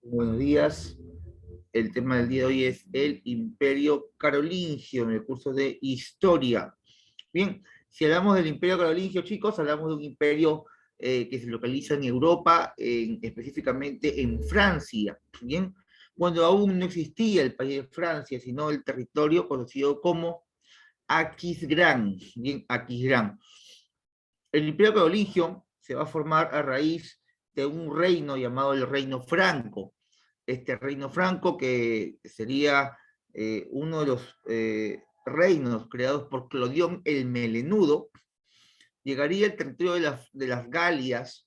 Buenos días. El tema del día de hoy es el Imperio Carolingio en el curso de Historia. Bien, si hablamos del Imperio Carolingio, chicos, hablamos de un imperio que se localiza en Europa, específicamente en Francia. Bien, cuando aún no existía el país de Francia, sino el territorio conocido como Aquisgrán. Bien, Aquisgrán. El Imperio Carolingio se va a formar a raíz de un reino llamado el Reino Franco. Este Reino Franco, que sería uno de los reinos creados por Clodión el Melenudo, llegaría al territorio de las Galias,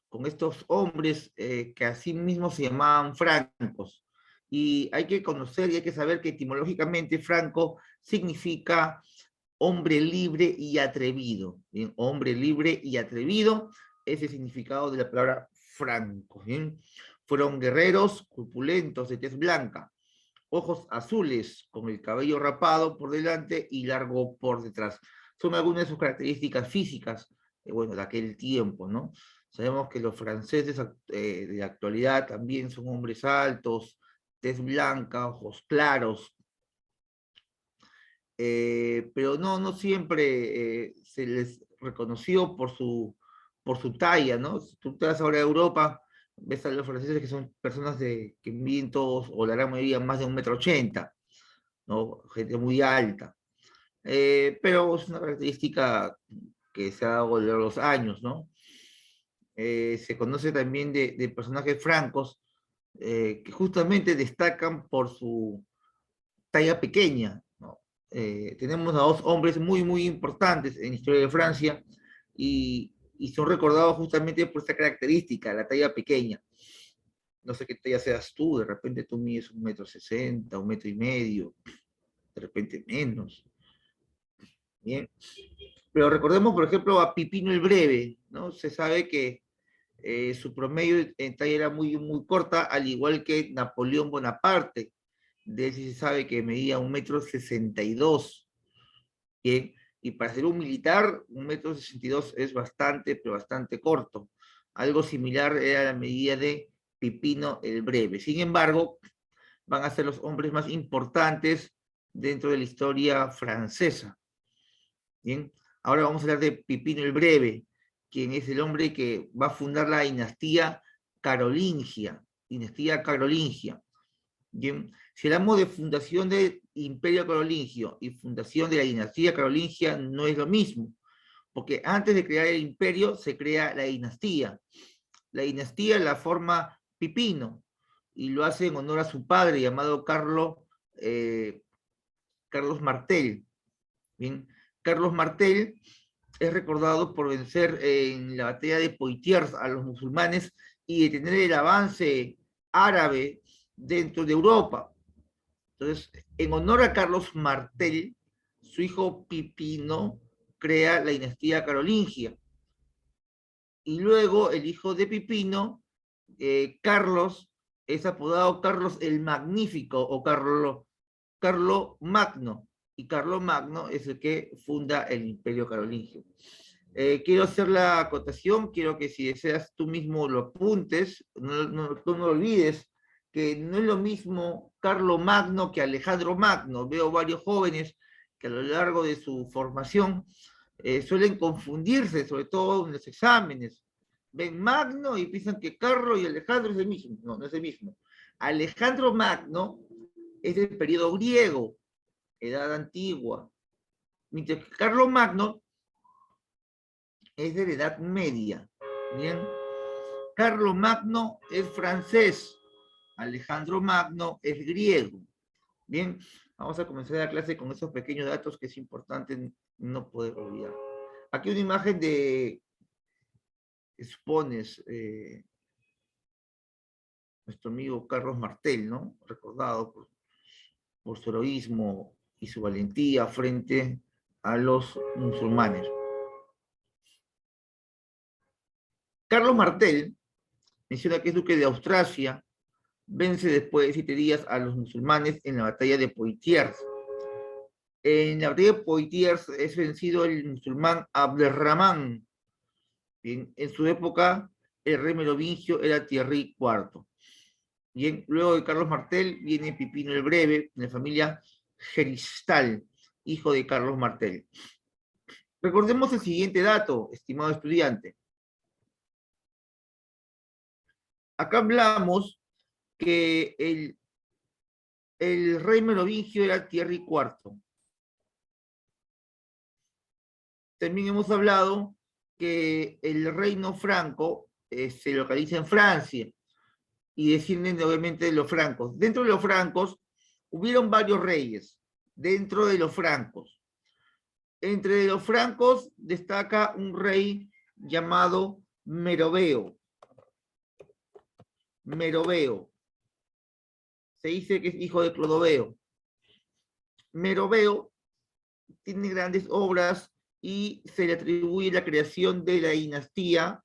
con estos hombres que así mismo se llamaban francos. Y hay que conocer y hay que saber que etimológicamente Franco significa hombre libre y atrevido. ¿Bien? Hombre libre y atrevido, ese es el significado de la palabra franco. ¿Bien? Fueron guerreros corpulentos de tez blanca, ojos azules, con el cabello rapado por delante y largo por detrás. Son algunas de sus características físicas, bueno, de aquel tiempo, ¿no? Sabemos que los franceses de la actualidad también son hombres altos, tez blanca, ojos claros, pero no siempre se les reconoció por su talla, ¿no? Si tú te vas ahora a Europa, ves a los franceses que son personas que miden todos, o la gran mayoría, más de 1,80 m, ¿no? Gente muy alta. Pero es una característica que se ha dado a lo largo de los años, ¿no? Se conoce también de personajes francos que justamente destacan por su talla pequeña, ¿no? Tenemos a dos hombres muy importantes en la historia de Francia y son recordados justamente por esta característica, la talla pequeña. No sé qué talla seas tú, de repente tú mides 1,60 m, 1,5 m, de repente menos. Bien. Pero recordemos, por ejemplo, a Pipino el Breve, ¿no? Se sabe que su promedio en talla era muy corta, al igual que Napoleón Bonaparte. De él sí se sabe que medía 1,62 m. Bien, y para ser un militar, 1,62 m es bastante, pero bastante corto. Algo similar era la medida de Pipino el Breve. Sin embargo, van a ser los hombres más importantes dentro de la historia francesa. Bien, ahora vamos a hablar de Pipino el Breve, quien es el hombre que va a fundar la dinastía carolingia. Dinastía carolingia. Bien, si hablamos de fundación del Imperio Carolingio y fundación de la dinastía carolingia, no es lo mismo, porque antes de crear el imperio se crea la dinastía. La dinastía la forma Pipino y lo hace en honor a su padre llamado Carlos Martel. Bien, Carlos Martel es recordado por vencer en la batalla de Poitiers a los musulmanes y detener el avance árabe dentro de Europa. Entonces, en honor a Carlos Martel, su hijo Pipino crea la dinastía carolingia. Y luego el hijo de Pipino, Carlos, es apodado Carlos el Magnífico o Carlo Magno. Y Carlo Magno es el que funda el Imperio Carolingio. Quiero hacer la acotación, quiero que si deseas tú mismo lo apuntes, tú no lo olvides, que no es lo mismo Carlo Magno que Alejandro Magno. Veo varios jóvenes que a lo largo de su formación suelen confundirse, sobre todo en los exámenes. Ven Magno y piensan que Carlo y Alejandro es el mismo. No, no es el mismo. Alejandro Magno es del periodo griego, edad antigua, mientras que Carlo Magno es de la Edad Media. Bien, Carlo Magno es francés, Alejandro Magno es griego. Bien, vamos a comenzar la clase con esos pequeños datos que es importante no poder olvidar. Aquí una imagen de Expones, nuestro amigo Carlos Martel, ¿no? Recordado por su heroísmo y su valentía frente a los musulmanes. Carlos Martel menciona que es duque de Austrasia, vence después de 7 días a los musulmanes en la batalla de Poitiers. En la batalla de Poitiers es vencido el musulmán Abderramán. En su época el rey merovingio era Thierry IV. Bien, luego de Carlos Martel viene Pipino el Breve, de familia Geristal, hijo de Carlos Martel. Recordemos el siguiente dato, estimado estudiante. Acá hablamos que el rey merovingio era Thierry IV. También hemos hablado que el reino franco se localiza en Francia y descienden obviamente de los francos. Dentro de los francos hubieron varios reyes, dentro de los francos. Entre los francos destaca un rey llamado Meroveo. Meroveo. Se dice que es hijo de Clodoveo. Meroveo tiene grandes obras y se le atribuye la creación de la dinastía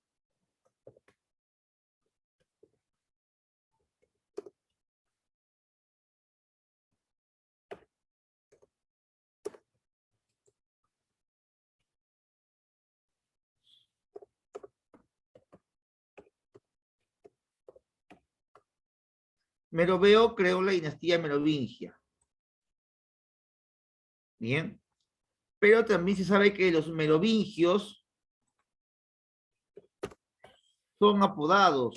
Meroveo creó la dinastía merovingia. Bien. Pero también se sabe que los merovingios son apodados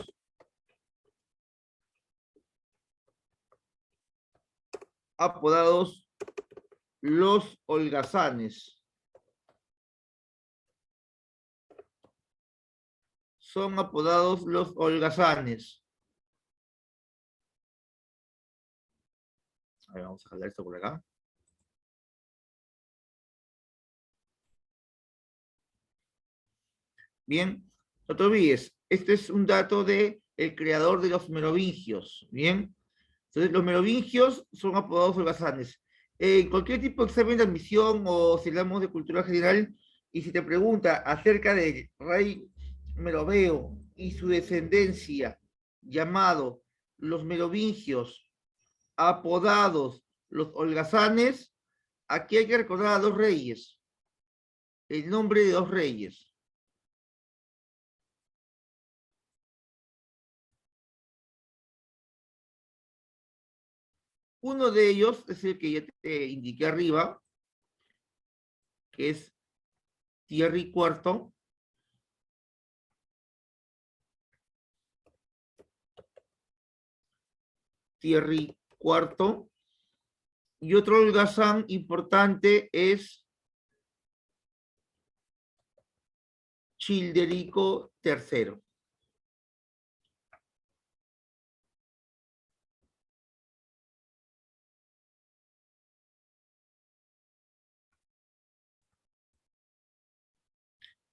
los holgazanes. Son apodados los holgazanes. A ver, vamos a jalar esto por acá. Bien, no te olvides, este es un dato de el creador de los merovingios. Bien, entonces los merovingios son apodados holgazanes. En cualquier tipo de examen de admisión o si hablamos de cultura general, y si te pregunta acerca del rey Meroveo y su descendencia, llamado los merovingios, apodados los holgazanes, aquí hay que recordar a dos reyes, el nombre de dos reyes. Uno de ellos es el que ya te indiqué arriba, que es Thierry IV. Thierry IV. Y otro holgazán importante es Childerico III.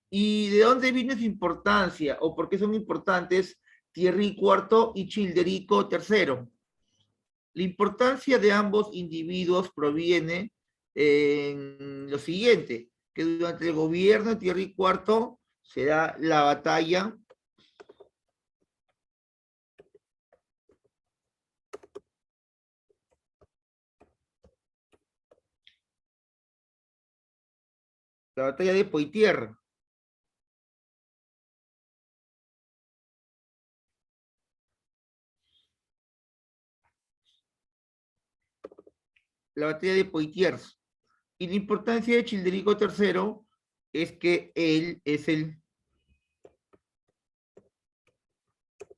¿Y de dónde viene su importancia o por qué son importantes Thierry IV y Childerico III? La importancia de ambos individuos proviene en lo siguiente, que durante el gobierno de Thierry IV se da la batalla de Poitiers. La batalla de Poitiers. Y la importancia de Childerico III es que él es el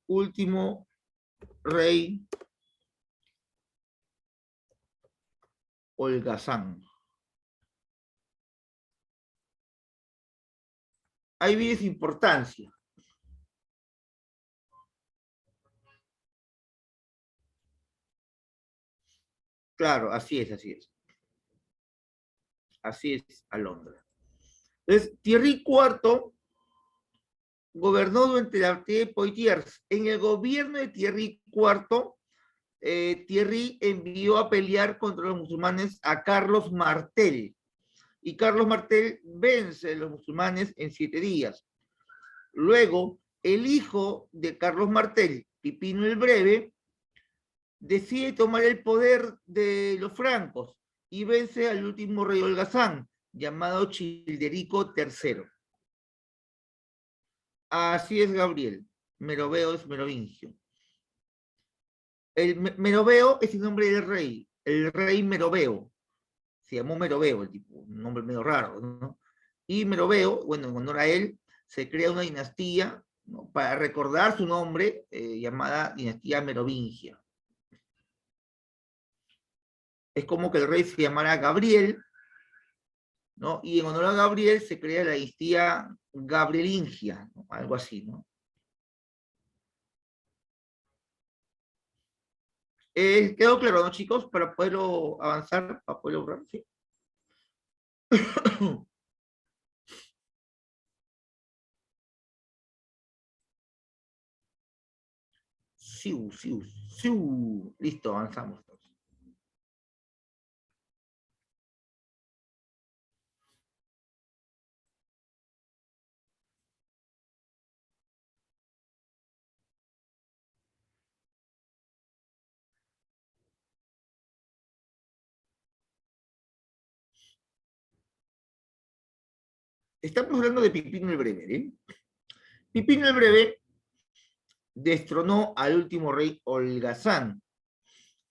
último rey holgazán. Ahí viene su importancia. Claro, así es, así es. Así es, Alondra. Entonces, Thierry IV gobernó durante la batalla de Poitiers. En el gobierno de Thierry IV, Thierry envió a pelear contra los musulmanes a Carlos Martel. Y Carlos Martel vence a los musulmanes en 7 días. Luego, el hijo de Carlos Martel, Pipino el Breve, decide tomar el poder de los francos y vence al último rey holgazán, llamado Childerico III. Así es, Gabriel. Meroveo es merovingio. Meroveo es el nombre del rey, el rey Meroveo. Se llamó Meroveo, el tipo, un nombre medio raro, ¿no? Y Meroveo, bueno, en honor a él, se crea una dinastía, ¿no?, para recordar su nombre, llamada dinastía merovingia. Es como que el rey se llamara Gabriel, ¿no? Y en honor a Gabriel se crea la dinastía gabrielingia, ¿no?, algo así, ¿no? ¿Quedó claro, no, chicos? Para poderlo avanzar, para poderlo lograr, ¿sí? Siu, siu, siu. Listo, avanzamos. Estamos hablando de Pipino el Breve, ¿eh? Pipino el Breve destronó al último rey holgazán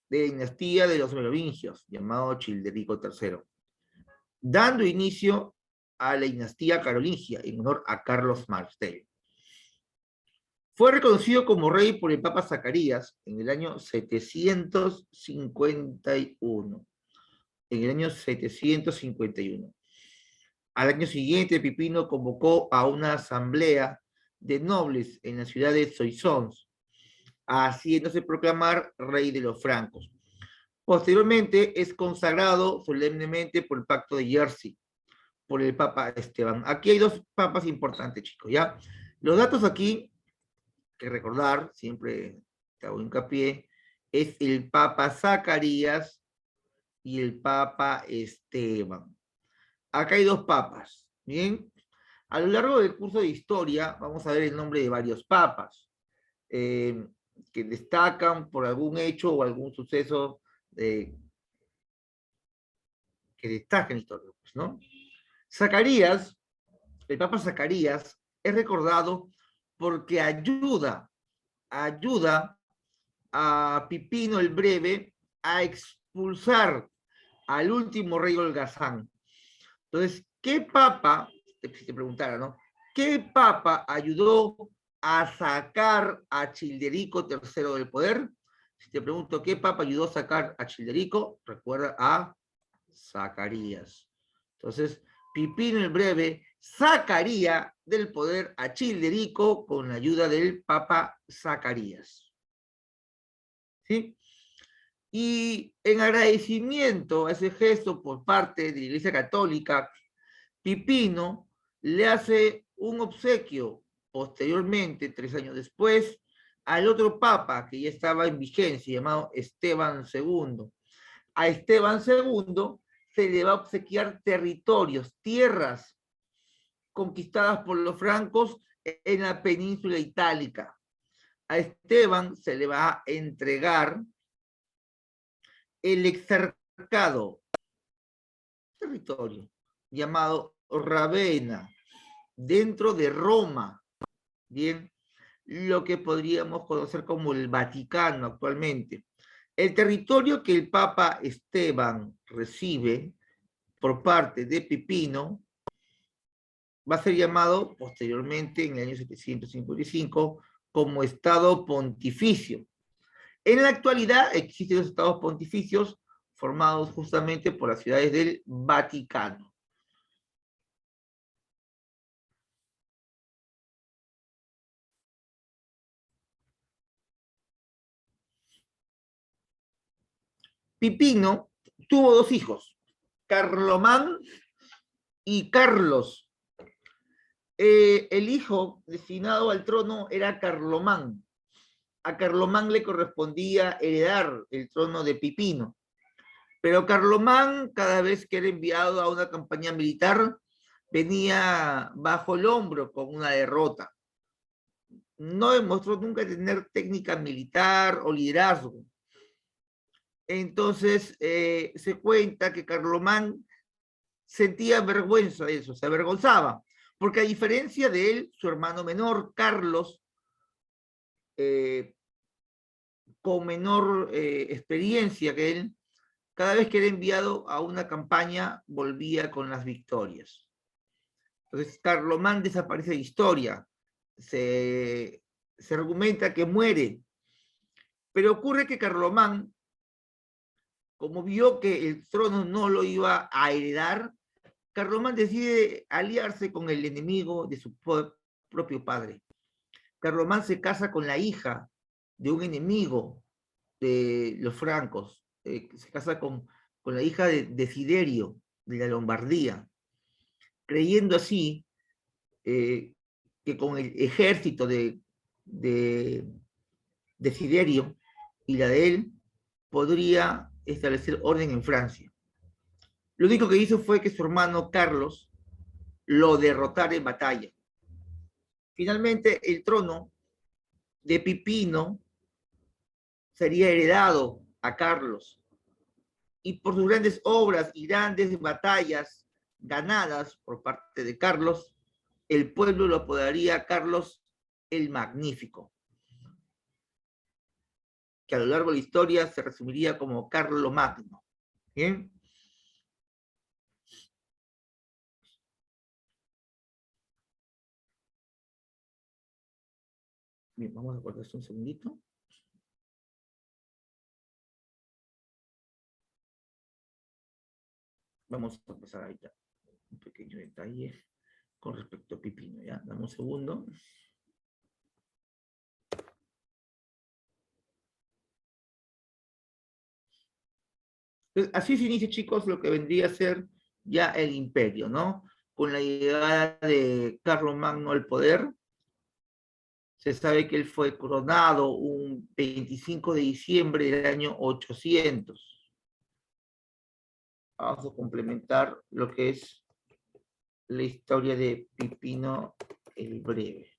de la dinastía de los merovingios, llamado Childerico III, dando inicio a la dinastía carolingia en honor a Carlos Martel. Fue reconocido como rey por el Papa Zacarías en el año 751. En el año 751. Al año siguiente, Pipino convocó a una asamblea de nobles en la ciudad de Soissons, haciéndose proclamar rey de los francos. Posteriormente es consagrado solemnemente por el Pacto de Jersey, por el Papa Esteban. Aquí hay dos papas importantes, chicos, ¿ya? Los datos aquí, que recordar, siempre te hago hincapié, es el Papa Zacarías y el Papa Esteban. Acá hay dos papas, ¿bien? A lo largo del curso de historia vamos a ver el nombre de varios papas que destacan por algún hecho o algún suceso que destaca en la historia, pues, ¿no? Zacarías, el Papa Zacarías, es recordado porque ayuda a Pipino el Breve a expulsar al último rey holgazán. Entonces, ¿qué papa, si te preguntara, ¿no? ¿Qué papa ayudó a sacar a Childerico III del poder? Si te pregunto, ¿qué papa ayudó a sacar a Childerico? Recuerda a Zacarías. Entonces, Pipino el Breve sacaría del poder a Childerico con la ayuda del Papa Zacarías. ¿Sí? Y en agradecimiento a ese gesto por parte de la Iglesia Católica, Pipino le hace un obsequio posteriormente, 3 años después, al otro papa que ya estaba en vigencia, llamado Esteban II. A Esteban II se le va a obsequiar territorios, tierras conquistadas por los francos en la península itálica. A Esteban se le va a entregar el exarcado territorio llamado Ravenna, dentro de Roma, bien, lo que podríamos conocer como el Vaticano actualmente. El territorio que el Papa Esteban recibe por parte de Pipino va a ser llamado posteriormente, en el año 755, como Estado Pontificio. En la actualidad existen los estados pontificios formados justamente por las ciudades del Vaticano. Pipino tuvo dos hijos, Carlomán y Carlos. El hijo destinado al trono era Carlomán. A Carlomán le correspondía heredar el trono de Pipino. Pero Carlomán, cada vez que era enviado a una campaña militar, venía bajo el hombro con una derrota. No demostró nunca tener técnica militar o liderazgo. Entonces, se cuenta que Carlomán sentía vergüenza de eso, se avergonzaba, porque a diferencia de él, su hermano menor, Carlos, eh, con menor experiencia que él, cada vez que era enviado a una campaña, volvía con las victorias. Entonces, Carlomán desaparece de historia. Se argumenta que muere. Pero ocurre que Carlomán, como vio que el trono no lo iba a heredar, Carlomán decide aliarse con el enemigo de su propio padre. Carlomán se casa con la hija de un enemigo de los francos, se casa con la hija de Desiderio, de la Lombardía, creyendo así que con el ejército de Desiderio y la de él, podría establecer orden en Francia. Lo único que hizo fue que su hermano Carlos lo derrotara en batalla. Finalmente, el trono de Pipino sería heredado a Carlos. Y por sus grandes obras y grandes batallas ganadas por parte de Carlos, el pueblo lo apodaría Carlos el Magnífico, que a lo largo de la historia se resumiría como Carlomagno. ¿Bien? Bien, vamos a guardar esto un segundito. Vamos a pasar ahorita un pequeño detalle con respecto a Pipino, ¿ya? Dame un segundo. Entonces, así se inicia, chicos, lo que vendría a ser ya el imperio, ¿no? Con la llegada de Carlomagno al poder, se sabe que él fue coronado un 25 de diciembre del año 800. Vamos a complementar lo que es la historia de Pipino el Breve.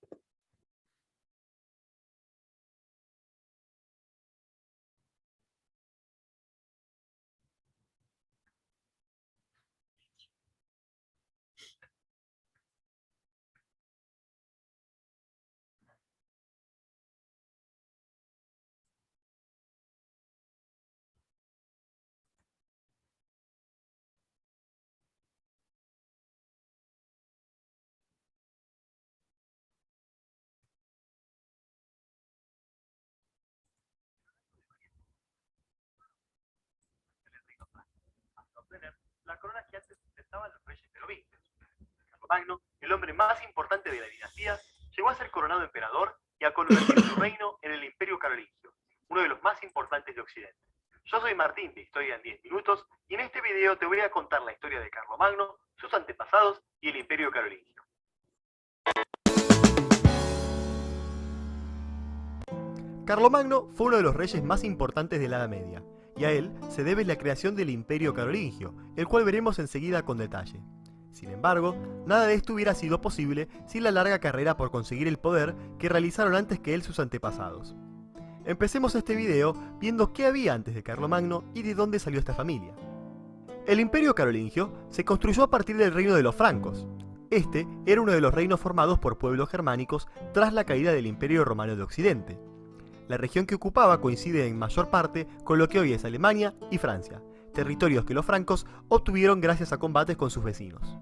La corona que antes ostentaban los reyes merovingios. Carlomagno, el hombre más importante de la dinastía, llegó a ser coronado emperador y a convertir su reino en el Imperio Carolingio, uno de los más importantes de Occidente. Yo soy Martín de Historia en 10 Minutos y en este video te voy a contar la historia de Carlomagno, sus antepasados y el Imperio Carolingio. Carlomagno fue uno de los reyes más importantes de la Edad Media, y a él se debe la creación del Imperio Carolingio, el cual veremos enseguida con detalle. Sin embargo, nada de esto hubiera sido posible sin la larga carrera por conseguir el poder que realizaron antes que él sus antepasados. Empecemos este video viendo qué había antes de Carlomagno y de dónde salió esta familia. El Imperio Carolingio se construyó a partir del reino de los francos. Este era uno de los reinos formados por pueblos germánicos tras la caída del Imperio Romano de Occidente. La región que ocupaba coincide en mayor parte con lo que hoy es Alemania y Francia, territorios que los francos obtuvieron gracias a combates con sus vecinos.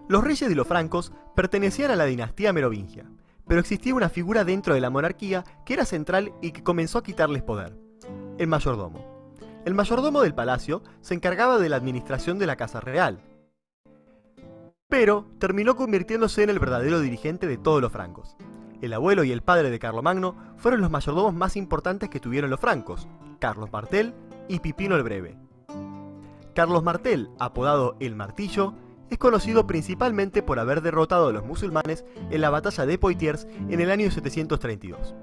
Los reyes de los francos pertenecían a la dinastía merovingia, pero existía una figura dentro de la monarquía que era central y que comenzó a quitarles poder: el mayordomo. El mayordomo del palacio se encargaba de la administración de la casa real, pero terminó convirtiéndose en el verdadero dirigente de todos los francos. El abuelo y el padre de Carlomagno fueron los mayordomos más importantes que tuvieron los francos, Carlos Martel y Pipino el Breve. Carlos Martel, apodado El Martillo, es conocido principalmente por haber derrotado a los musulmanes en la batalla de Poitiers en el año 732.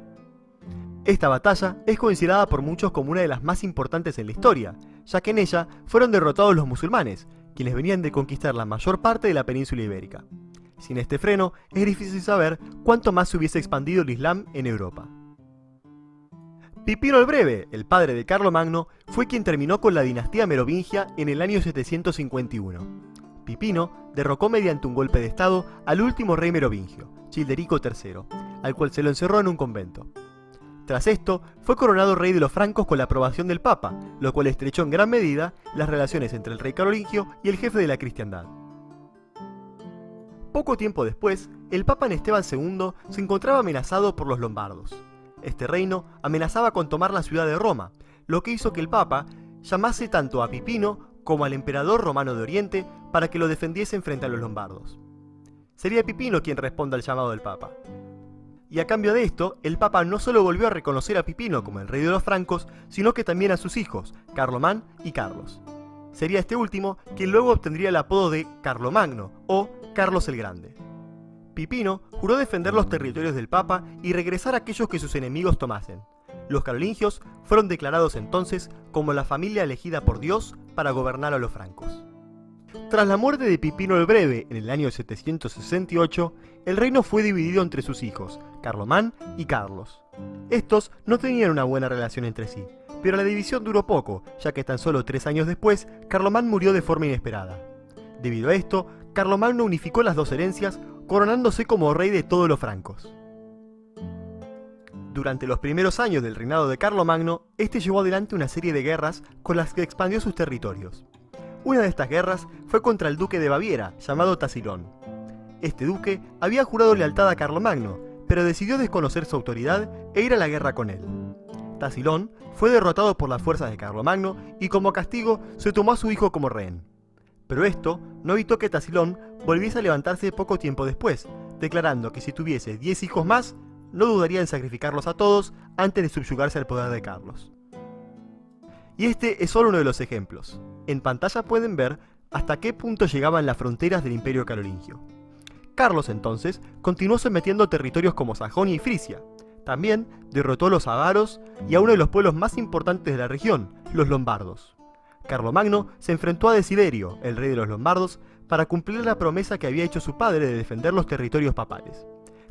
Esta batalla es considerada por muchos como una de las más importantes en la historia, ya que en ella fueron derrotados los musulmanes, quienes venían de conquistar la mayor parte de la península ibérica. Sin este freno, es difícil saber cuánto más se hubiese expandido el Islam en Europa. Pipino el Breve, el padre de Carlomagno, fue quien terminó con la dinastía merovingia en el año 751. Pipino derrocó mediante un golpe de estado al último rey merovingio, Childerico III, al cual se lo encerró en un convento. Tras esto, fue coronado rey de los francos con la aprobación del Papa, lo cual estrechó en gran medida las relaciones entre el rey carolingio y el jefe de la cristiandad. Poco tiempo después, el Papa Esteban II se encontraba amenazado por los lombardos. Este reino amenazaba con tomar la ciudad de Roma, lo que hizo que el Papa llamase tanto a Pipino como al emperador romano de Oriente para que lo defendiesen frente a los lombardos. Sería Pipino quien responda al llamado del Papa. Y a cambio de esto, el Papa no solo volvió a reconocer a Pipino como el rey de los francos, sino que también a sus hijos, Carlomán y Carlos. Sería este último quien luego obtendría el apodo de Carlomagno o Carlos el Grande. Pipino juró defender los territorios del Papa y regresar a aquellos que sus enemigos tomasen. Los carolingios fueron declarados entonces como la familia elegida por Dios para gobernar a los francos. Tras la muerte de Pipino el Breve en el año 768, el reino fue dividido entre sus hijos, Carlomán y Carlos. Estos no tenían una buena relación entre sí, pero la división duró poco, ya que tan solo 3 años después, Carlomán murió de forma inesperada. Debido a esto, Carlomagno unificó las dos herencias, coronándose como rey de todos los francos. Durante los primeros años del reinado de Carlomagno, este llevó adelante una serie de guerras con las que expandió sus territorios. Una de estas guerras fue contra el duque de Baviera, llamado Tasilón. Este duque había jurado lealtad a Carlomagno, pero decidió desconocer su autoridad e ir a la guerra con él. Tasilón fue derrotado por las fuerzas de Carlomagno y como castigo se tomó a su hijo como rehén. Pero esto no evitó que Tasilón volviese a levantarse poco tiempo después, declarando que si tuviese 10 hijos más, no dudaría en sacrificarlos a todos antes de subyugarse al poder de Carlos. Y este es solo uno de los ejemplos. En pantalla pueden ver hasta qué punto llegaban las fronteras del Imperio Carolingio. Carlos entonces continuó sometiendo territorios como Sajonia y Frisia. También derrotó a los avaros y a uno de los pueblos más importantes de la región, los lombardos. Carlomagno se enfrentó a Desiderio, el rey de los lombardos, para cumplir la promesa que había hecho su padre de defender los territorios papales.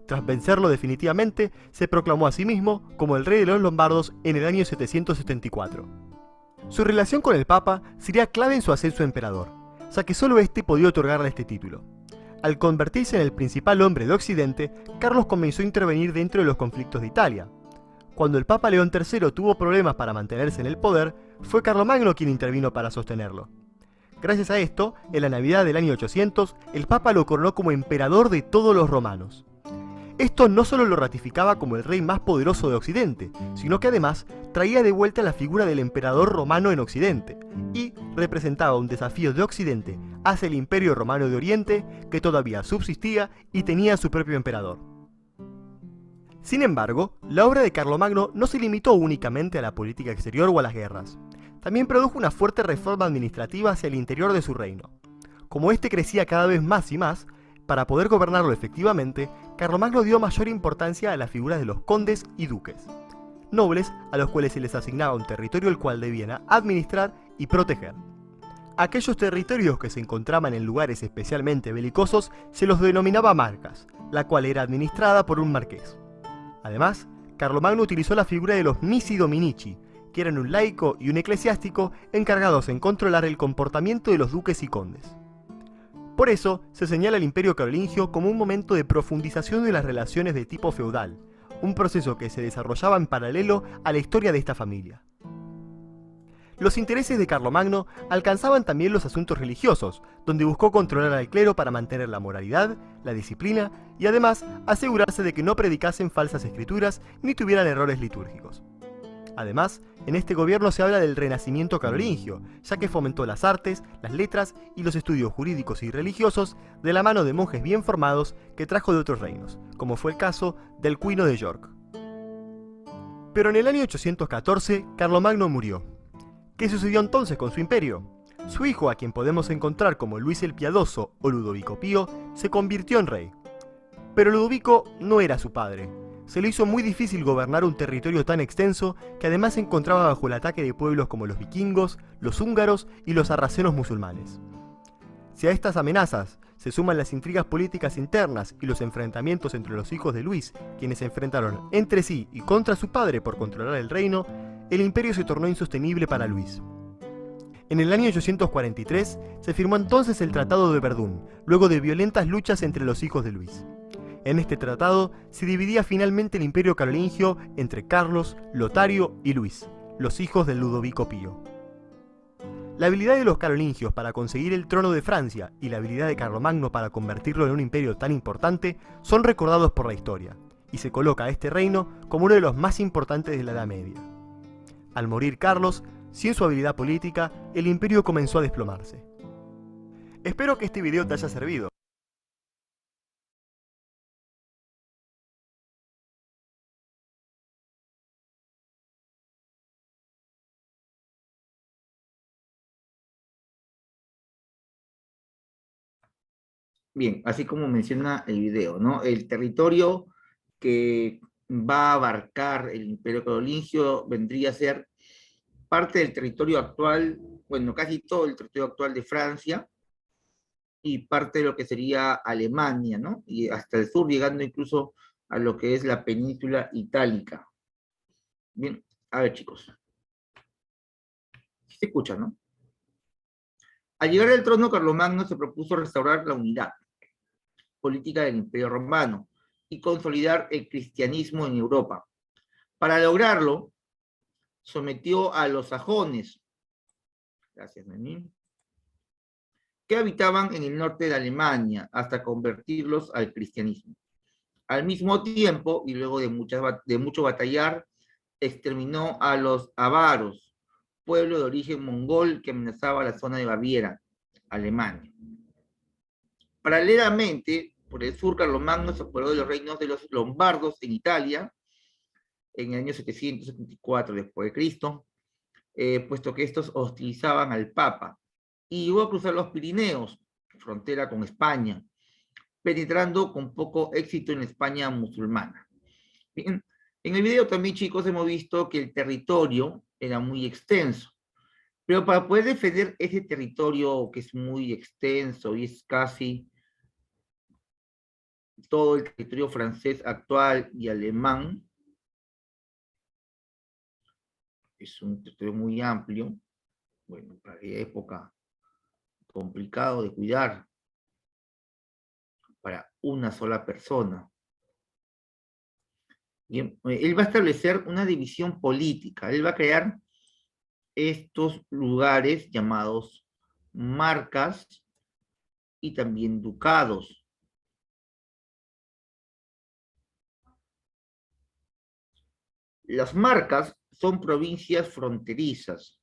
Tras vencerlo definitivamente, se proclamó a sí mismo como el rey de los lombardos en el año 774. Su relación con el Papa sería clave en su ascenso a emperador, ya que solo éste podía otorgarle este título. Al convertirse en el principal hombre de Occidente, Carlos comenzó a intervenir dentro de los conflictos de Italia. Cuando el Papa León III tuvo problemas para mantenerse en el poder, fue Carlomagno quien intervino para sostenerlo. Gracias a esto, en la Navidad del año 800, el Papa lo coronó como emperador de todos los romanos. Esto no solo lo ratificaba como el rey más poderoso de Occidente, sino que además traía de vuelta la figura del emperador romano en Occidente, y representaba un desafío de Occidente hacia el Imperio Romano de Oriente, que todavía subsistía y tenía su propio emperador. Sin embargo, la obra de Carlomagno no se limitó únicamente a la política exterior o a las guerras. También produjo una fuerte reforma administrativa hacia el interior de su reino. Como este crecía cada vez más y más, para poder gobernarlo efectivamente, Carlomagno dio mayor importancia a las figuras de los condes y duques, nobles a los cuales se les asignaba un territorio el cual debían administrar y proteger. Aquellos territorios que se encontraban en lugares especialmente belicosos se los denominaba marcas, la cual era administrada por un marqués. Además, Carlomagno utilizó la figura de los missi dominici, que eran un laico y un eclesiástico encargados en controlar el comportamiento de los duques y condes. Por eso, se señala el Imperio Carolingio como un momento de profundización de las relaciones de tipo feudal, un proceso que se desarrollaba en paralelo a la historia de esta familia. Los intereses de Carlomagno alcanzaban también los asuntos religiosos, donde buscó controlar al clero para mantener la moralidad, la disciplina y además asegurarse de que no predicasen falsas escrituras ni tuvieran errores litúrgicos. Además, en este gobierno se habla del renacimiento carolingio, ya que fomentó las artes, las letras y los estudios jurídicos y religiosos de la mano de monjes bien formados que trajo de otros reinos, como fue el caso del Cuino de York. Pero en el año 814, Carlomagno murió. ¿Qué sucedió entonces con su imperio? Su hijo, a quien podemos encontrar como Luis el Piadoso o Ludovico Pío, se convirtió en rey. Pero Ludovico no era su padre. Se le hizo muy difícil gobernar un territorio tan extenso que además se encontraba bajo el ataque de pueblos como los vikingos, los húngaros y los sarracenos musulmanes. Si a estas amenazas se suman las intrigas políticas internas y los enfrentamientos entre los hijos de Luis, quienes se enfrentaron entre sí y contra su padre por controlar el reino, el imperio se tornó insostenible para Luis. En el año 843 se firmó entonces el Tratado de Verdún, luego de violentas luchas entre los hijos de Luis. En este tratado se dividía finalmente el imperio carolingio entre Carlos, Lotario y Luis, los hijos del Ludovico Pío. La habilidad de los carolingios para conseguir el trono de Francia y la habilidad de Carlomagno para convertirlo en un imperio tan importante son recordados por la historia, y se coloca a este reino como uno de los más importantes de la Edad Media. Al morir Carlos, sin su habilidad política, el imperio comenzó a desplomarse. Espero que este video te haya servido. Bien, así como menciona el video, ¿no? El territorio que va a abarcar el Imperio Carolingio vendría a ser parte del territorio actual, bueno, casi todo el territorio actual de Francia y parte de lo que sería Alemania, ¿no? Y hasta el sur, llegando incluso a lo que es la península itálica. Bien, a ver, chicos. Se escucha, ¿no? Al llegar al trono, Carlomagno se propuso restaurar la unidad política del Imperio Romano y consolidar el cristianismo en Europa. Para lograrlo, sometió a los sajones, gracias, Menín, que habitaban en el norte de Alemania hasta convertirlos al cristianismo. Al mismo tiempo, y luego de mucho batallar, exterminó a los avaros, pueblo de origen mongol que amenazaba la zona de Baviera, Alemania. Paralelamente, por el sur, Carlomagno se apoderó de los reinos de los lombardos en Italia, en el año 774 después de Cristo, puesto que estos hostilizaban al Papa, y llegó a cruzar los Pirineos, frontera con España, penetrando con poco éxito en la España musulmana. Bien, en el video también, chicos, hemos visto que el territorio era muy extenso, pero para poder defender ese territorio que es muy extenso y es casi todo el territorio francés actual y alemán, es un territorio muy amplio, bueno, para la época complicado de cuidar para una sola persona. Bien, él va a establecer una división política, él va a crear estos lugares llamados marcas y también ducados. Las marcas son provincias fronterizas.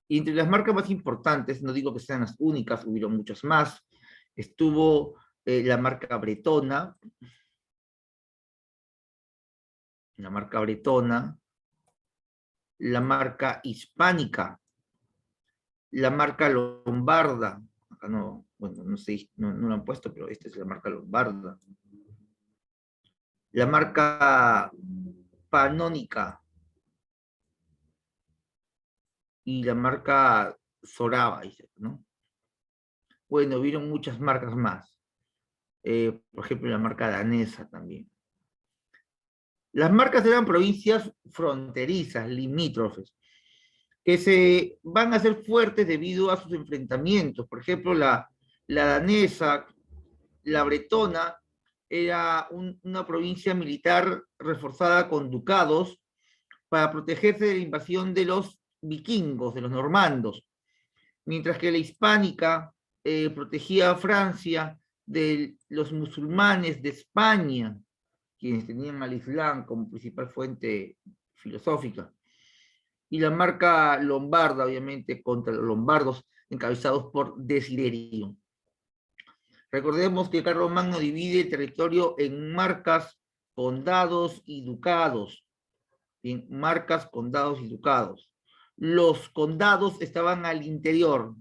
Y entre las marcas más importantes, no digo que sean las únicas, hubieron muchas más, estuvo la marca bretona, la marca hispánica, la marca lombarda, acá no, bueno, no sé, no lo han puesto, pero esta es la marca lombarda, la marca panónica y la marca Soraba, ¿no? Bueno, vieron muchas marcas más, por ejemplo, la marca danesa también. Las marcas eran provincias fronterizas, limítrofes, que se van a hacer fuertes debido a sus enfrentamientos. Por ejemplo, la danesa, la bretona, era una provincia militar reforzada con ducados para protegerse de la invasión de los vikingos, de los normandos, mientras que la hispánica protegía a Francia de los musulmanes de España, quienes tenían al Islam como principal fuente filosófica, y la marca lombarda, obviamente, contra los lombardos, encabezados por Desiderio. Recordemos que Carlomagno divide el territorio en marcas, condados y ducados. En marcas, condados y ducados. Los condados estaban al interior,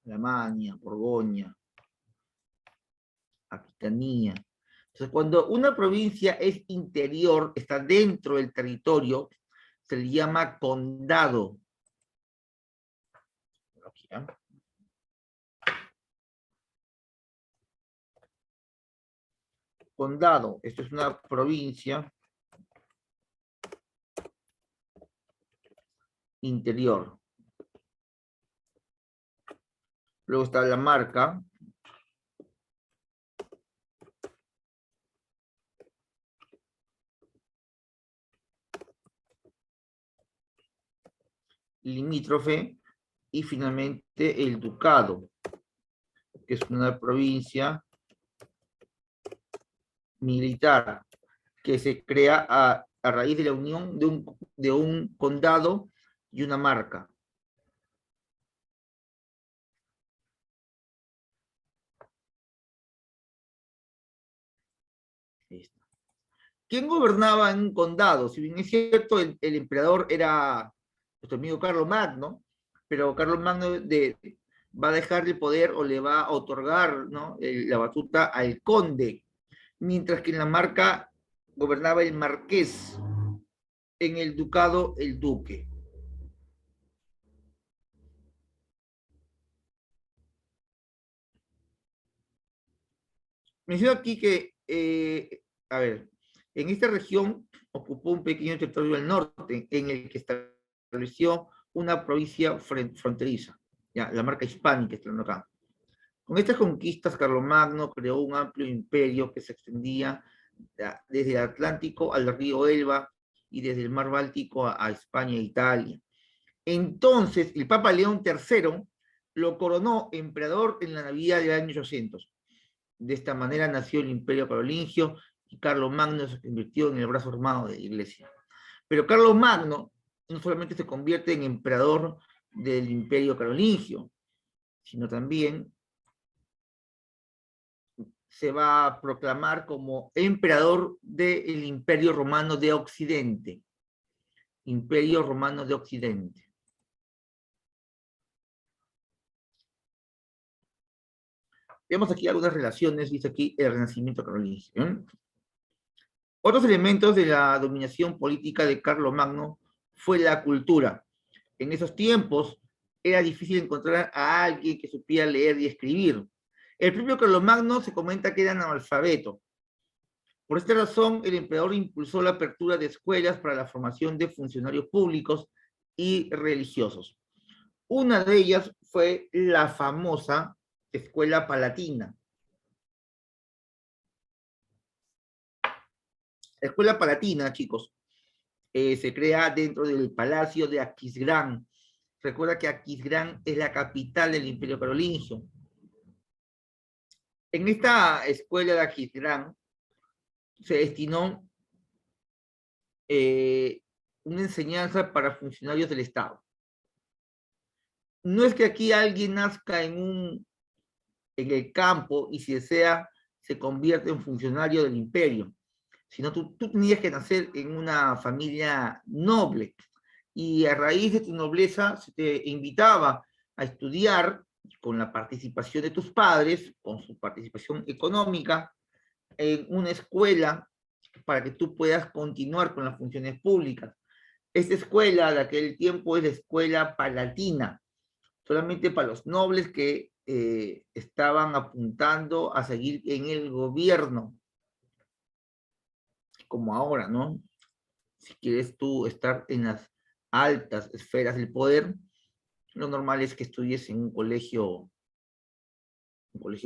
Alemania, Borgoña, Aquitania. Entonces, cuando una provincia es interior, está dentro del territorio, se le llama condado. Aquí, ¿eh? Condado, esto es una provincia interior. Luego está la marca. Limítrofe. Y finalmente el ducado, que es una provincia militar que se crea a raíz de la unión de un condado y una marca. ¿Quién gobernaba en un condado? Si bien es cierto, el emperador era nuestro amigo Carlomagno, pero Carlomagno va a dejar el poder o le va a otorgar, ¿no?, la batuta al conde, mientras que en la marca gobernaba el marqués, en el ducado el duque. Menciono aquí que, a ver, en esta región ocupó un pequeño territorio al norte, en el que estableció una provincia fronteriza, ya, la marca hispánica, está acá. Con estas conquistas, Carlomagno creó un amplio imperio que se extendía desde el Atlántico al río Elba y desde el mar Báltico a España e Italia. Entonces, el Papa León III lo coronó emperador en la Navidad del año 800. De esta manera nació el Imperio Carolingio y Carlomagno se convirtió en el brazo armado de la Iglesia. Pero Carlomagno no solamente se convierte en emperador del Imperio Carolingio, sino también se va a proclamar como emperador del Imperio Romano de Occidente. Imperio Romano de Occidente. Vemos aquí algunas relaciones, dice aquí el Renacimiento carolingio. Otros elementos de la dominación política de Carlomagno fue la cultura. En esos tiempos era difícil encontrar a alguien que supiera leer y escribir. El propio Carlomagno se comenta que era analfabeto. Por esta razón, el emperador impulsó la apertura de escuelas para la formación de funcionarios públicos y religiosos. Una de ellas fue la famosa Escuela Palatina. La Escuela Palatina, chicos, se crea dentro del Palacio de Aquisgrán. Recuerda que Aquisgrán es la capital del Imperio Carolingio. En esta escuela de Aquisgrán se destinó una enseñanza para funcionarios del Estado. No es que aquí alguien nazca en el campo y si desea se convierte en funcionario del imperio, sino tú tenías que nacer en una familia noble y a raíz de tu nobleza se te invitaba a estudiar con la participación de tus padres, con su participación económica, en una escuela para que tú puedas continuar con las funciones públicas. Esta escuela de aquel tiempo es la Escuela Palatina, solamente para los nobles que estaban apuntando a seguir en el gobierno, como ahora, ¿no? Si quieres tú estar en las altas esferas del poder, lo normal es que estudies en un colegio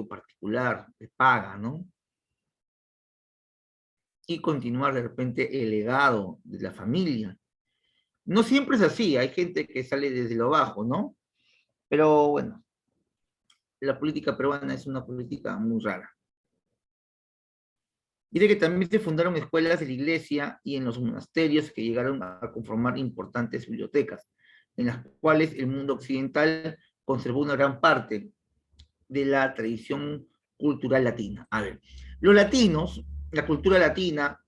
particular, de paga, ¿no? Y continuar de repente el legado de la familia. No siempre es así, hay gente que sale desde lo bajo, ¿no? Pero bueno, la política peruana es una política muy rara. Dice que también se fundaron escuelas de la iglesia y en los monasterios que llegaron a conformar importantes bibliotecas, en las cuales el mundo occidental conservó una gran parte de la tradición cultural latina. A ver, los latinos, la cultura latina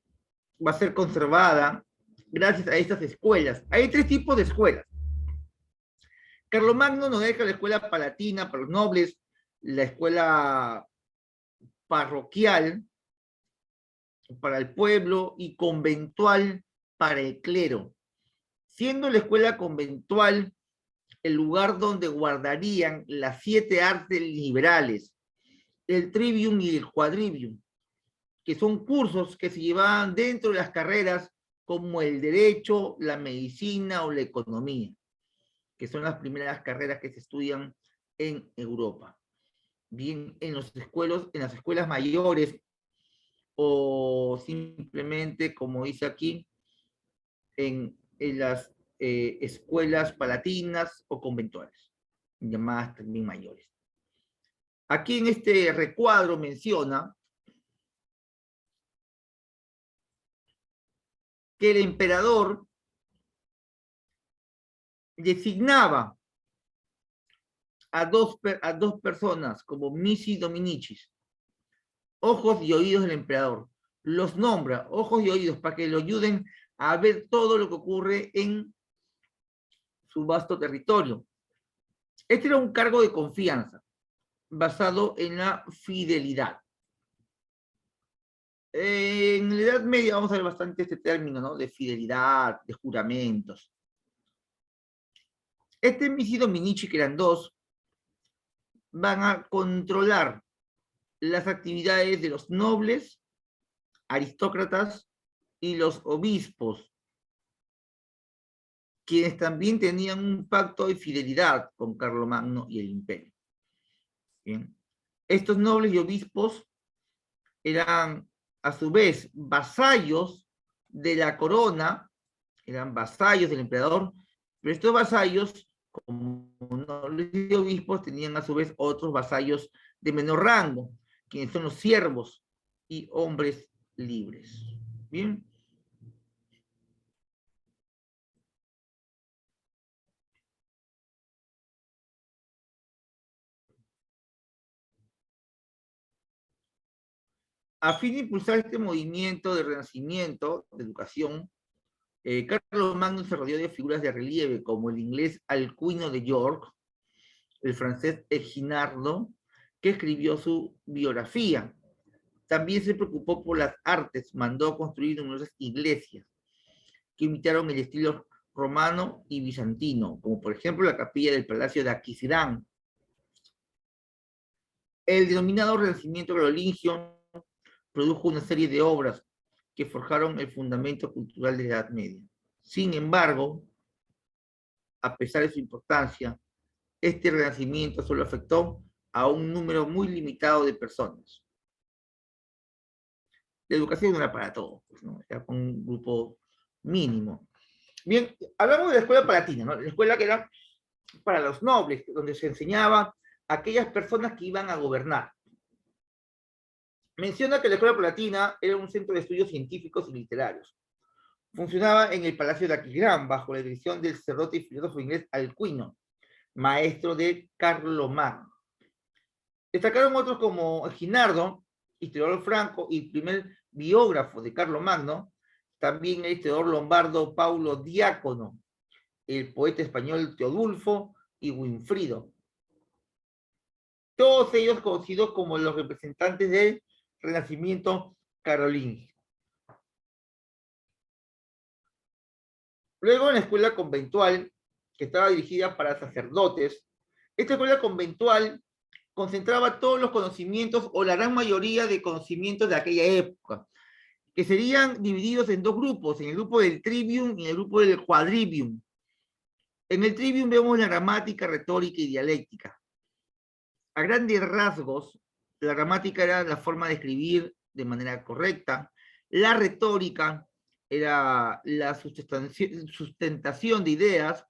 va a ser conservada gracias a estas escuelas. Hay tres tipos de escuelas. Carlomagno nos deja la escuela palatina para los nobles, la escuela parroquial para el pueblo y conventual para el clero, siendo la escuela conventual el lugar donde guardarían las 7 artes liberales, el trivium y el quadrivium, que son cursos que se llevaban dentro de las carreras como el derecho, la medicina o la economía. que son las primeras carreras que se estudian en Europa. Bien, en las escuelas mayores, o simplemente, como dice aquí, en las escuelas palatinas o conventuales, llamadas también mayores. Aquí en este recuadro menciona que el emperador designaba a dos personas como Missi Dominicis, ojos y oídos del emperador. Los nombra, ojos y oídos, para que lo ayuden a ver todo lo que ocurre en su vasto territorio. Este era un cargo de confianza, basado en la fidelidad. En la Edad Media vamos a ver bastante este término, ¿no? De fidelidad, de juramentos. Este Missi Dominici, que eran dos, van a controlar las actividades de los nobles, aristócratas y los obispos, quienes también tenían un pacto de fidelidad con Carlomagno y el imperio. Bien. Estos nobles y obispos eran a su vez vasallos de la corona, eran vasallos del emperador, pero estos vasallos, como nobles y obispos, tenían a su vez otros vasallos de menor rango, quienes son los siervos y hombres libres. Bien. A fin de impulsar este movimiento de renacimiento, de educación, Carlomagno se rodeó de figuras de relieve, como el inglés Alcuino de York, el francés Eginardo, que escribió su biografía. También se preocupó por las artes, mandó construir numerosas iglesias que imitaron el estilo romano y bizantino, como por ejemplo la capilla del Palacio de Aquisgrán. El denominado Renacimiento carolingio produjo una serie de obras que forjaron el fundamento cultural de la Edad Media. Sin embargo, a pesar de su importancia, este renacimiento solo afectó a un número muy limitado de personas. La educación no era para todos, pues, ¿no? Era un grupo mínimo. Bien, hablamos de la escuela palatina, ¿no? La escuela que era para los nobles, donde se enseñaba a aquellas personas que iban a gobernar. Menciona que la escuela palatina era un centro de estudios científicos y literarios. Funcionaba en el Palacio de Aquisgrán, bajo la dirección del sacerdote y filósofo inglés Alcuino, maestro de Carlomagno. Destacaron otros como Ginardo, historiador franco y primer biógrafo de Carlomagno, también el historiador lombardo Paulo Diácono, el poeta español Teodulfo y Winfrido. Todos ellos conocidos como los representantes del Renacimiento carolingio. Luego en la escuela conventual, que estaba dirigida para sacerdotes, esta escuela conventual concentraba todos los conocimientos, o la gran mayoría de conocimientos de aquella época, que serían divididos en dos grupos, en el grupo del trivium y en el grupo del quadrivium. En el trivium vemos la gramática, retórica y dialéctica. A grandes rasgos, la gramática era la forma de escribir de manera correcta, la retórica era la sustentación de ideas,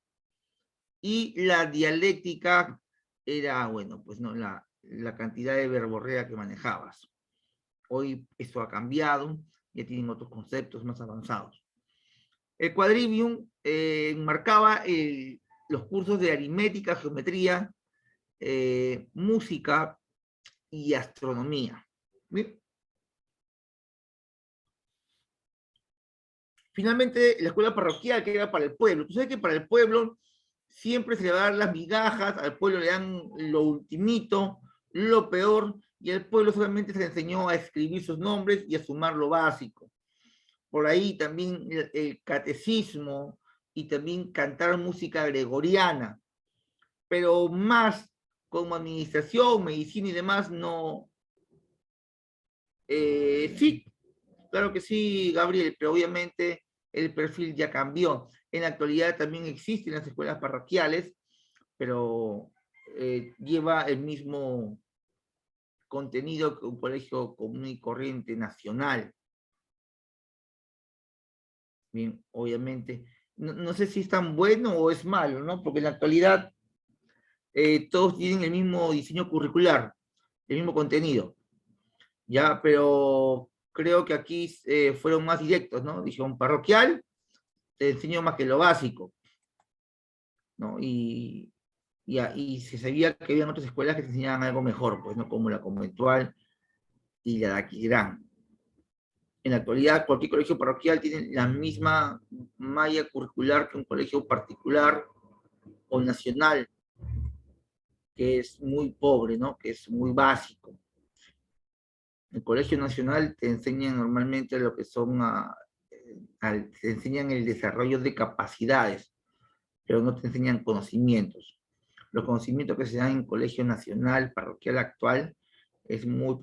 y la dialéctica era, bueno, pues no, la cantidad de verborrea que manejabas. Hoy esto ha cambiado, ya tienen otros conceptos más avanzados. El quadrivium marcaba los cursos de aritmética, geometría, música y astronomía. ¿Bien? Finalmente, la escuela parroquial, que era para el pueblo. Tú sabes que para el pueblo siempre se le va a dar las migajas, al pueblo le dan lo ultimito, lo peor, y al pueblo solamente se le enseñó a escribir sus nombres y a sumar lo básico. Por ahí también el catecismo y también cantar música gregoriana, pero más como administración, medicina y demás, no. Sí, claro que sí, Gabriel, pero obviamente el perfil ya cambió. En la actualidad también existen las escuelas parroquiales, pero lleva el mismo contenido que un colegio común y corriente nacional. Bien, obviamente, no sé si es tan bueno o es malo, ¿no? Porque en la actualidad todos tienen el mismo diseño curricular, el mismo contenido, ¿ya? Pero creo que aquí fueron más directos, ¿no? Dijeron parroquial, te enseño más que lo básico, ¿no? Y se sabía que había otras escuelas que te enseñaban algo mejor, pues, ¿no? Como la conventual y la de Aquisgrán. En la actualidad, cualquier colegio parroquial tiene la misma malla curricular que un colegio particular o nacional, que es muy pobre, ¿no? Que es muy básico. El colegio nacional te enseñan normalmente lo que son, te enseñan el desarrollo de capacidades, pero no te enseñan conocimientos. Los conocimientos que se dan en colegio nacional, parroquial actual, es muy,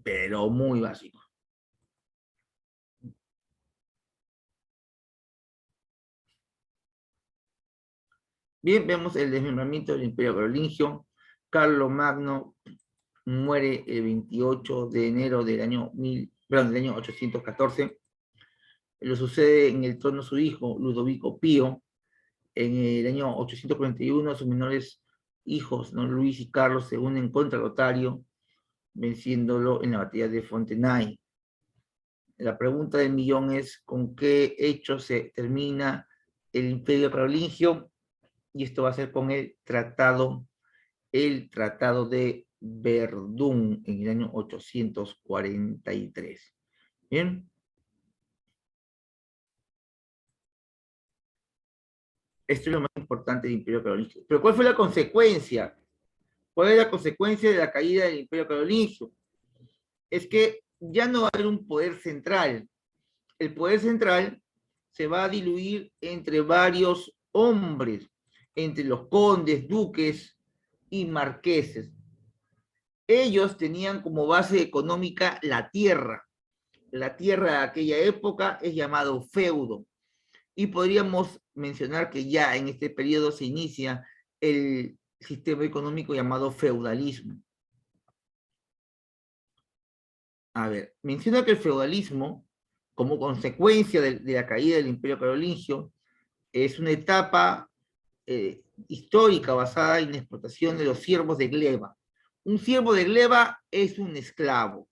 pero muy básico. Bien, vemos el desmembramiento del Imperio Carolingio. Carlomagno muere el 28 de enero del año 814. Lo sucede en el trono su hijo, Ludovico Pío. En el año 841, sus menores hijos, ¿no? Luis y Carlos, se unen contra Lotario, venciéndolo en la batalla de Fontenay. La pregunta del millón es: ¿con qué hecho se termina el Imperio Carolingio? Y esto va a ser con el tratado de Verdún en el año 843. Bien. Esto es lo más importante del Imperio Carolingio. Pero ¿cuál fue la consecuencia? ¿Cuál es la consecuencia de la caída del Imperio Carolingio? Es que ya no va a haber un poder central. El poder central se va a diluir entre varios hombres, entre los condes, duques y marqueses. Ellos tenían como base económica la tierra. La tierra de aquella época es llamado feudo. Y podríamos mencionar que ya en este periodo se inicia el sistema económico llamado feudalismo. A ver, menciona que el feudalismo, como consecuencia de la caída del Imperio Carolingio, es una etapa histórica basada en la explotación de los siervos de gleba. Un siervo de gleba es un esclavo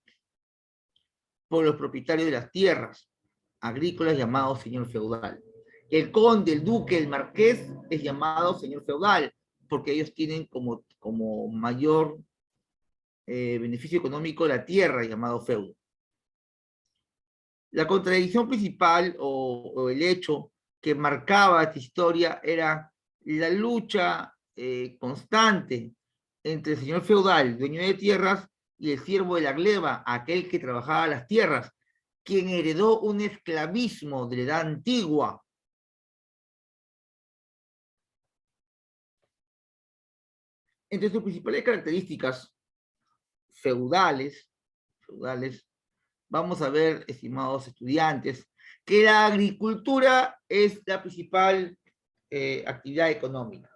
por los propietarios de las tierras agrícolas llamados señor feudal. El conde, el duque, el marqués es llamado señor feudal porque ellos tienen como mayor beneficio económico la tierra llamado feudo. La contradicción principal o el hecho que marcaba esta historia era la lucha constante entre el señor feudal, dueño de tierras, y el siervo de la gleba, aquel que trabajaba las tierras, quien heredó un esclavismo de la edad antigua. Entre sus principales características feudales, vamos a ver, estimados estudiantes, que la agricultura es la principal actividad económica.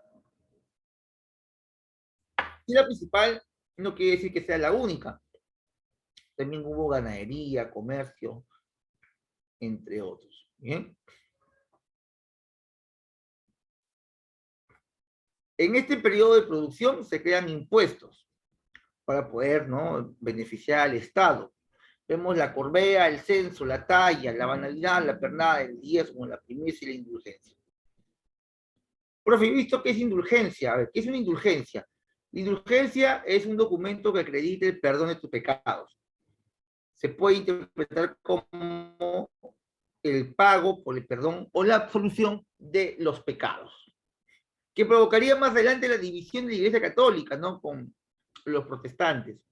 Y la principal no quiere decir que sea la única. También hubo ganadería, comercio, entre otros. ¿Bien? En este periodo de producción se crean impuestos para poder, ¿no?, beneficiar al Estado. Vemos la corvea, el censo, la talla, la banalidad, la pernada, el diezmo, la primicia y la indulgencia. Profe, ¿visto qué es indulgencia? A ver, ¿qué es una indulgencia? La indulgencia es un documento que acredite el perdón de tus pecados. Se puede interpretar como el pago por el perdón o la absolución de los pecados, que provocaría más adelante la división de la Iglesia Católica, ¿no?, con los protestantes.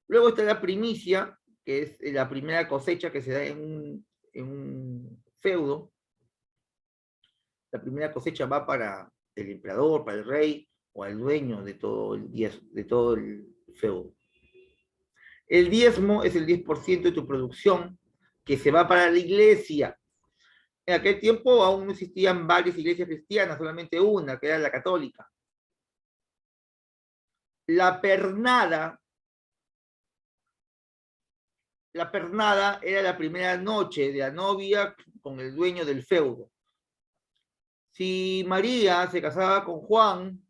Luego está la primicia, que es la primera cosecha que se da en un feudo. La primera cosecha va para el emperador, para el rey o al dueño de todo el feudo. El diezmo es el 10% de tu producción que se va para la iglesia. En aquel tiempo aún no existían varias iglesias cristianas, solamente una, que era la católica. La pernada era la primera noche de la novia con el dueño del feudo. Si María se casaba con Juan,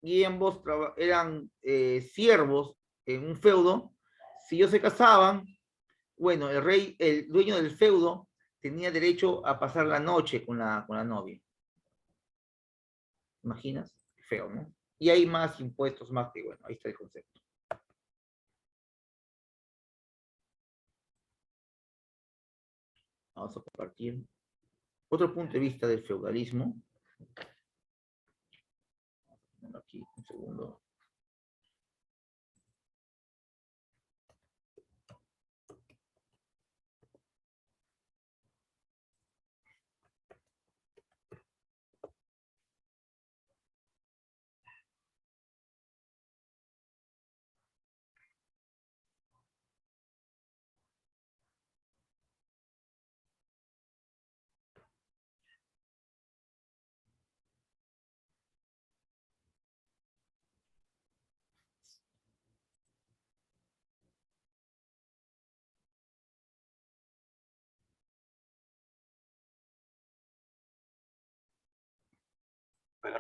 y ambos eran siervos en un feudo, si ellos se casaban, bueno, el dueño del feudo, tenía derecho a pasar la noche con la novia. ¿Imaginas? Feo, ¿no? Y hay más impuestos, más que, bueno, ahí está el concepto. Vamos a compartir otro punto de vista del feudalismo. Aquí, un segundo.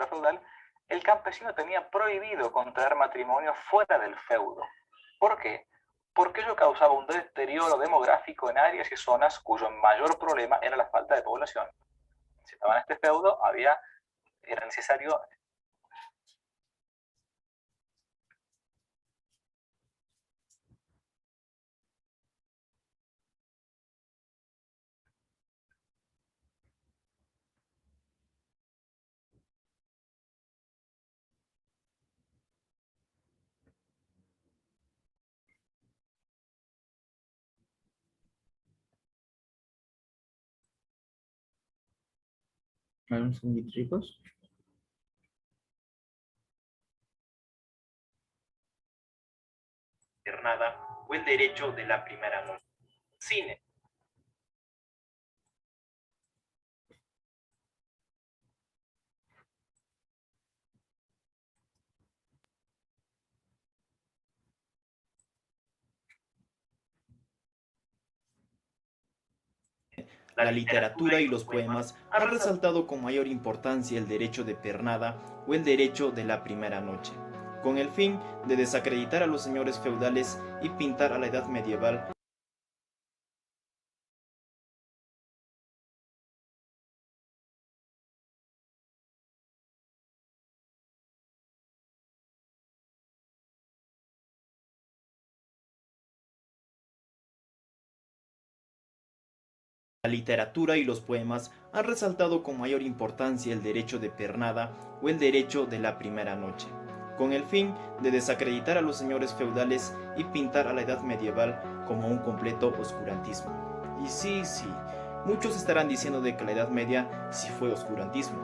feudal, el campesino tenía prohibido contraer matrimonio fuera del feudo. ¿Por qué? Porque ello causaba un deterioro demográfico en áreas y zonas cuyo mayor problema era la falta de población. Si estaban en este feudo, era necesario Un segundito, chicos. Pernada o el derecho de la primera noche. Cine. La literatura y los poemas han resaltado con mayor importancia el derecho de pernada o el derecho de la primera noche, con el fin de desacreditar a los señores feudales y pintar a la edad medieval La literatura y los poemas han resaltado con mayor importancia el derecho de pernada o el derecho de la primera noche, con el fin de desacreditar a los señores feudales y pintar a la edad medieval como un completo oscurantismo. Y sí, muchos estarán diciendo de que la Edad Media sí fue oscurantismo,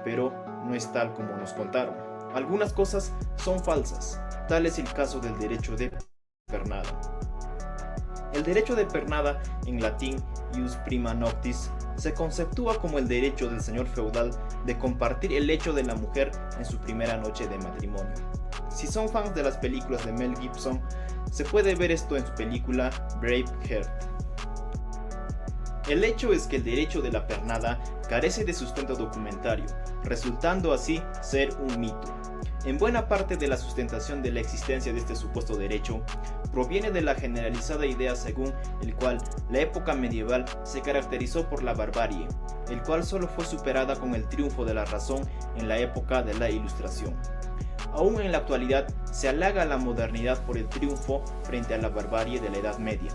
pero no es tal como nos contaron. Algunas cosas son falsas, tal es el caso del derecho de pernada. El derecho de pernada, en latín ius prima noctis, se conceptúa como el derecho del señor feudal de compartir el lecho de la mujer en su primera noche de matrimonio. Si son fans de las películas de Mel Gibson, se puede ver esto en su película Braveheart. El hecho es que el derecho de la pernada carece de sustento documentario, resultando así ser un mito. En buena parte de la sustentación de la existencia de este supuesto derecho proviene de la generalizada idea según el cual la época medieval se caracterizó por la barbarie, el cual solo fue superada con el triunfo de la razón en la época de la Ilustración. Aún en la actualidad se halaga la modernidad por el triunfo frente a la barbarie de la Edad Media.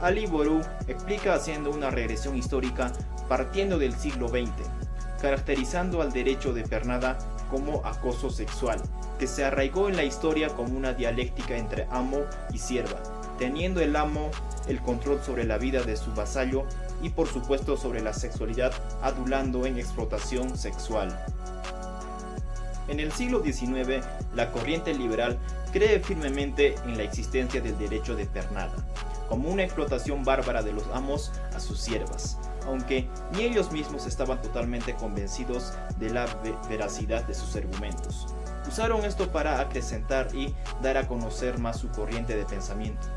Ali Boru explica haciendo una regresión histórica partiendo del siglo XX, caracterizando al derecho de pernada como acoso sexual, que se arraigó en la historia como una dialéctica entre amo y sierva, teniendo el amo el control sobre la vida de su vasallo y por supuesto sobre la sexualidad, adulando en explotación sexual. En el siglo XIX, la corriente liberal cree firmemente en la existencia del derecho de pernada, como una explotación bárbara de los amos a sus siervas, aunque ni ellos mismos estaban totalmente convencidos de la veracidad de sus argumentos. Usaron esto para acrecentar y dar a conocer más su corriente de pensamiento.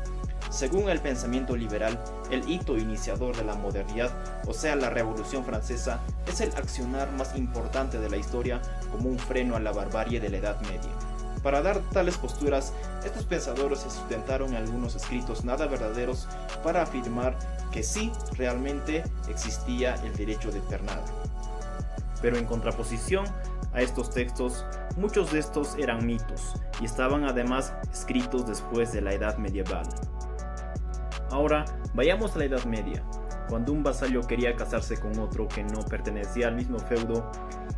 Según el pensamiento liberal, el hito iniciador de la modernidad, o sea la Revolución Francesa, es el accionar más importante de la historia como un freno a la barbarie de la Edad Media. Para dar tales posturas, estos pensadores se sustentaron en algunos escritos nada verdaderos para afirmar que sí realmente existía el derecho de pernada. Pero en contraposición a estos textos, muchos de estos eran mitos y estaban además escritos después de la Edad Medieval. Ahora, vayamos a la Edad Media, cuando un vasallo quería casarse con otro que no pertenecía al mismo feudo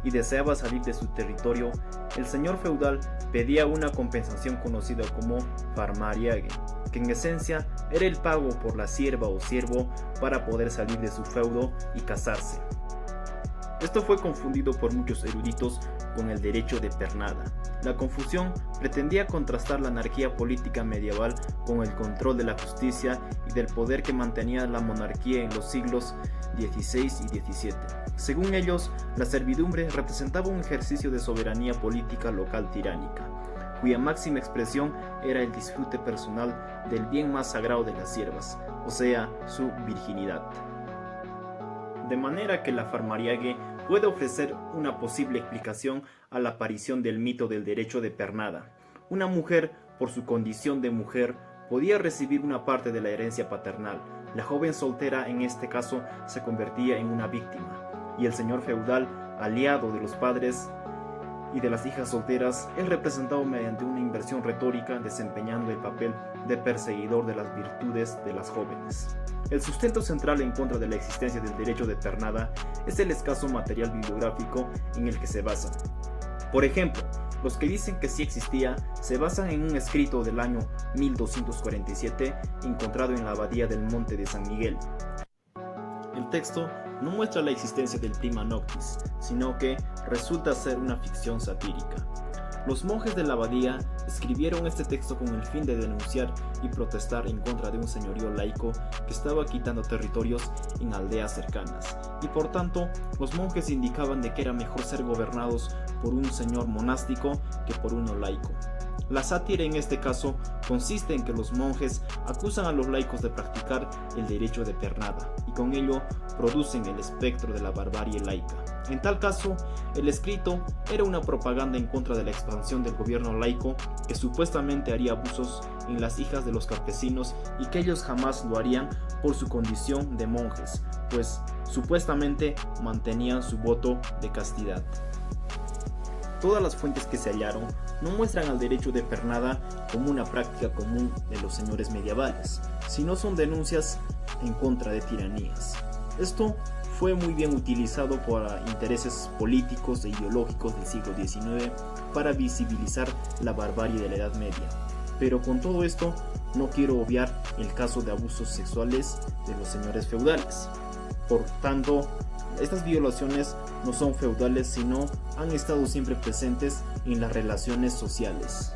y deseaba salir de su territorio, el señor feudal pedía una compensación conocida como farmariage, que en esencia era el pago por la sierva o siervo para poder salir de su feudo y casarse. Esto fue confundido por muchos eruditos con el derecho de pernada. La confusión pretendía contrastar la anarquía política medieval con el control de la justicia y del poder que mantenía la monarquía en los siglos XVI y XVII. Según ellos, la servidumbre representaba un ejercicio de soberanía política local tiránica, cuya máxima expresión era el disfrute personal del bien más sagrado de las siervas, o sea, su virginidad. De manera que la farmariage puede ofrecer una posible explicación a la aparición del mito del derecho de pernada. Una mujer, por su condición de mujer, podía recibir una parte de la herencia paternal. La joven soltera en este caso se convertía en una víctima, y el señor feudal, aliado de los padres y de las hijas solteras, es representado mediante una inversión retórica desempeñando el papel de perseguidor de las virtudes de las jóvenes. El sustento central en contra de la existencia del derecho de pernada es el escaso material bibliográfico en el que se basa. Por ejemplo, los que dicen que sí existía se basan en un escrito del año 1247 encontrado en la abadía del Monte de San Miguel. El texto no muestra la existencia del prima noctis, sino que resulta ser una ficción satírica. Los monjes de la abadía escribieron este texto con el fin de denunciar y protestar en contra de un señorío laico que estaba quitando territorios en aldeas cercanas, y por tanto los monjes indicaban de que era mejor ser gobernados por un señor monástico que por uno laico. La sátira en este caso consiste en que los monjes acusan a los laicos de practicar el derecho de pernada y con ello producen el espectro de la barbarie laica. En tal caso, el escrito era una propaganda en contra de la expansión del gobierno laico que supuestamente haría abusos en las hijas de los campesinos y que ellos jamás lo harían por su condición de monjes, pues supuestamente mantenían su voto de castidad. Todas las fuentes que se hallaron no muestran al derecho de pernada como una práctica común de los señores medievales, sino son denuncias en contra de tiranías. Esto fue muy bien utilizado por intereses políticos e ideológicos del siglo XIX para visibilizar la barbarie de la Edad Media. Pero con todo esto, no quiero obviar el caso de abusos sexuales de los señores feudales. Por tanto, estas violaciones no son feudales, sino han estado siempre presentes en las relaciones sociales.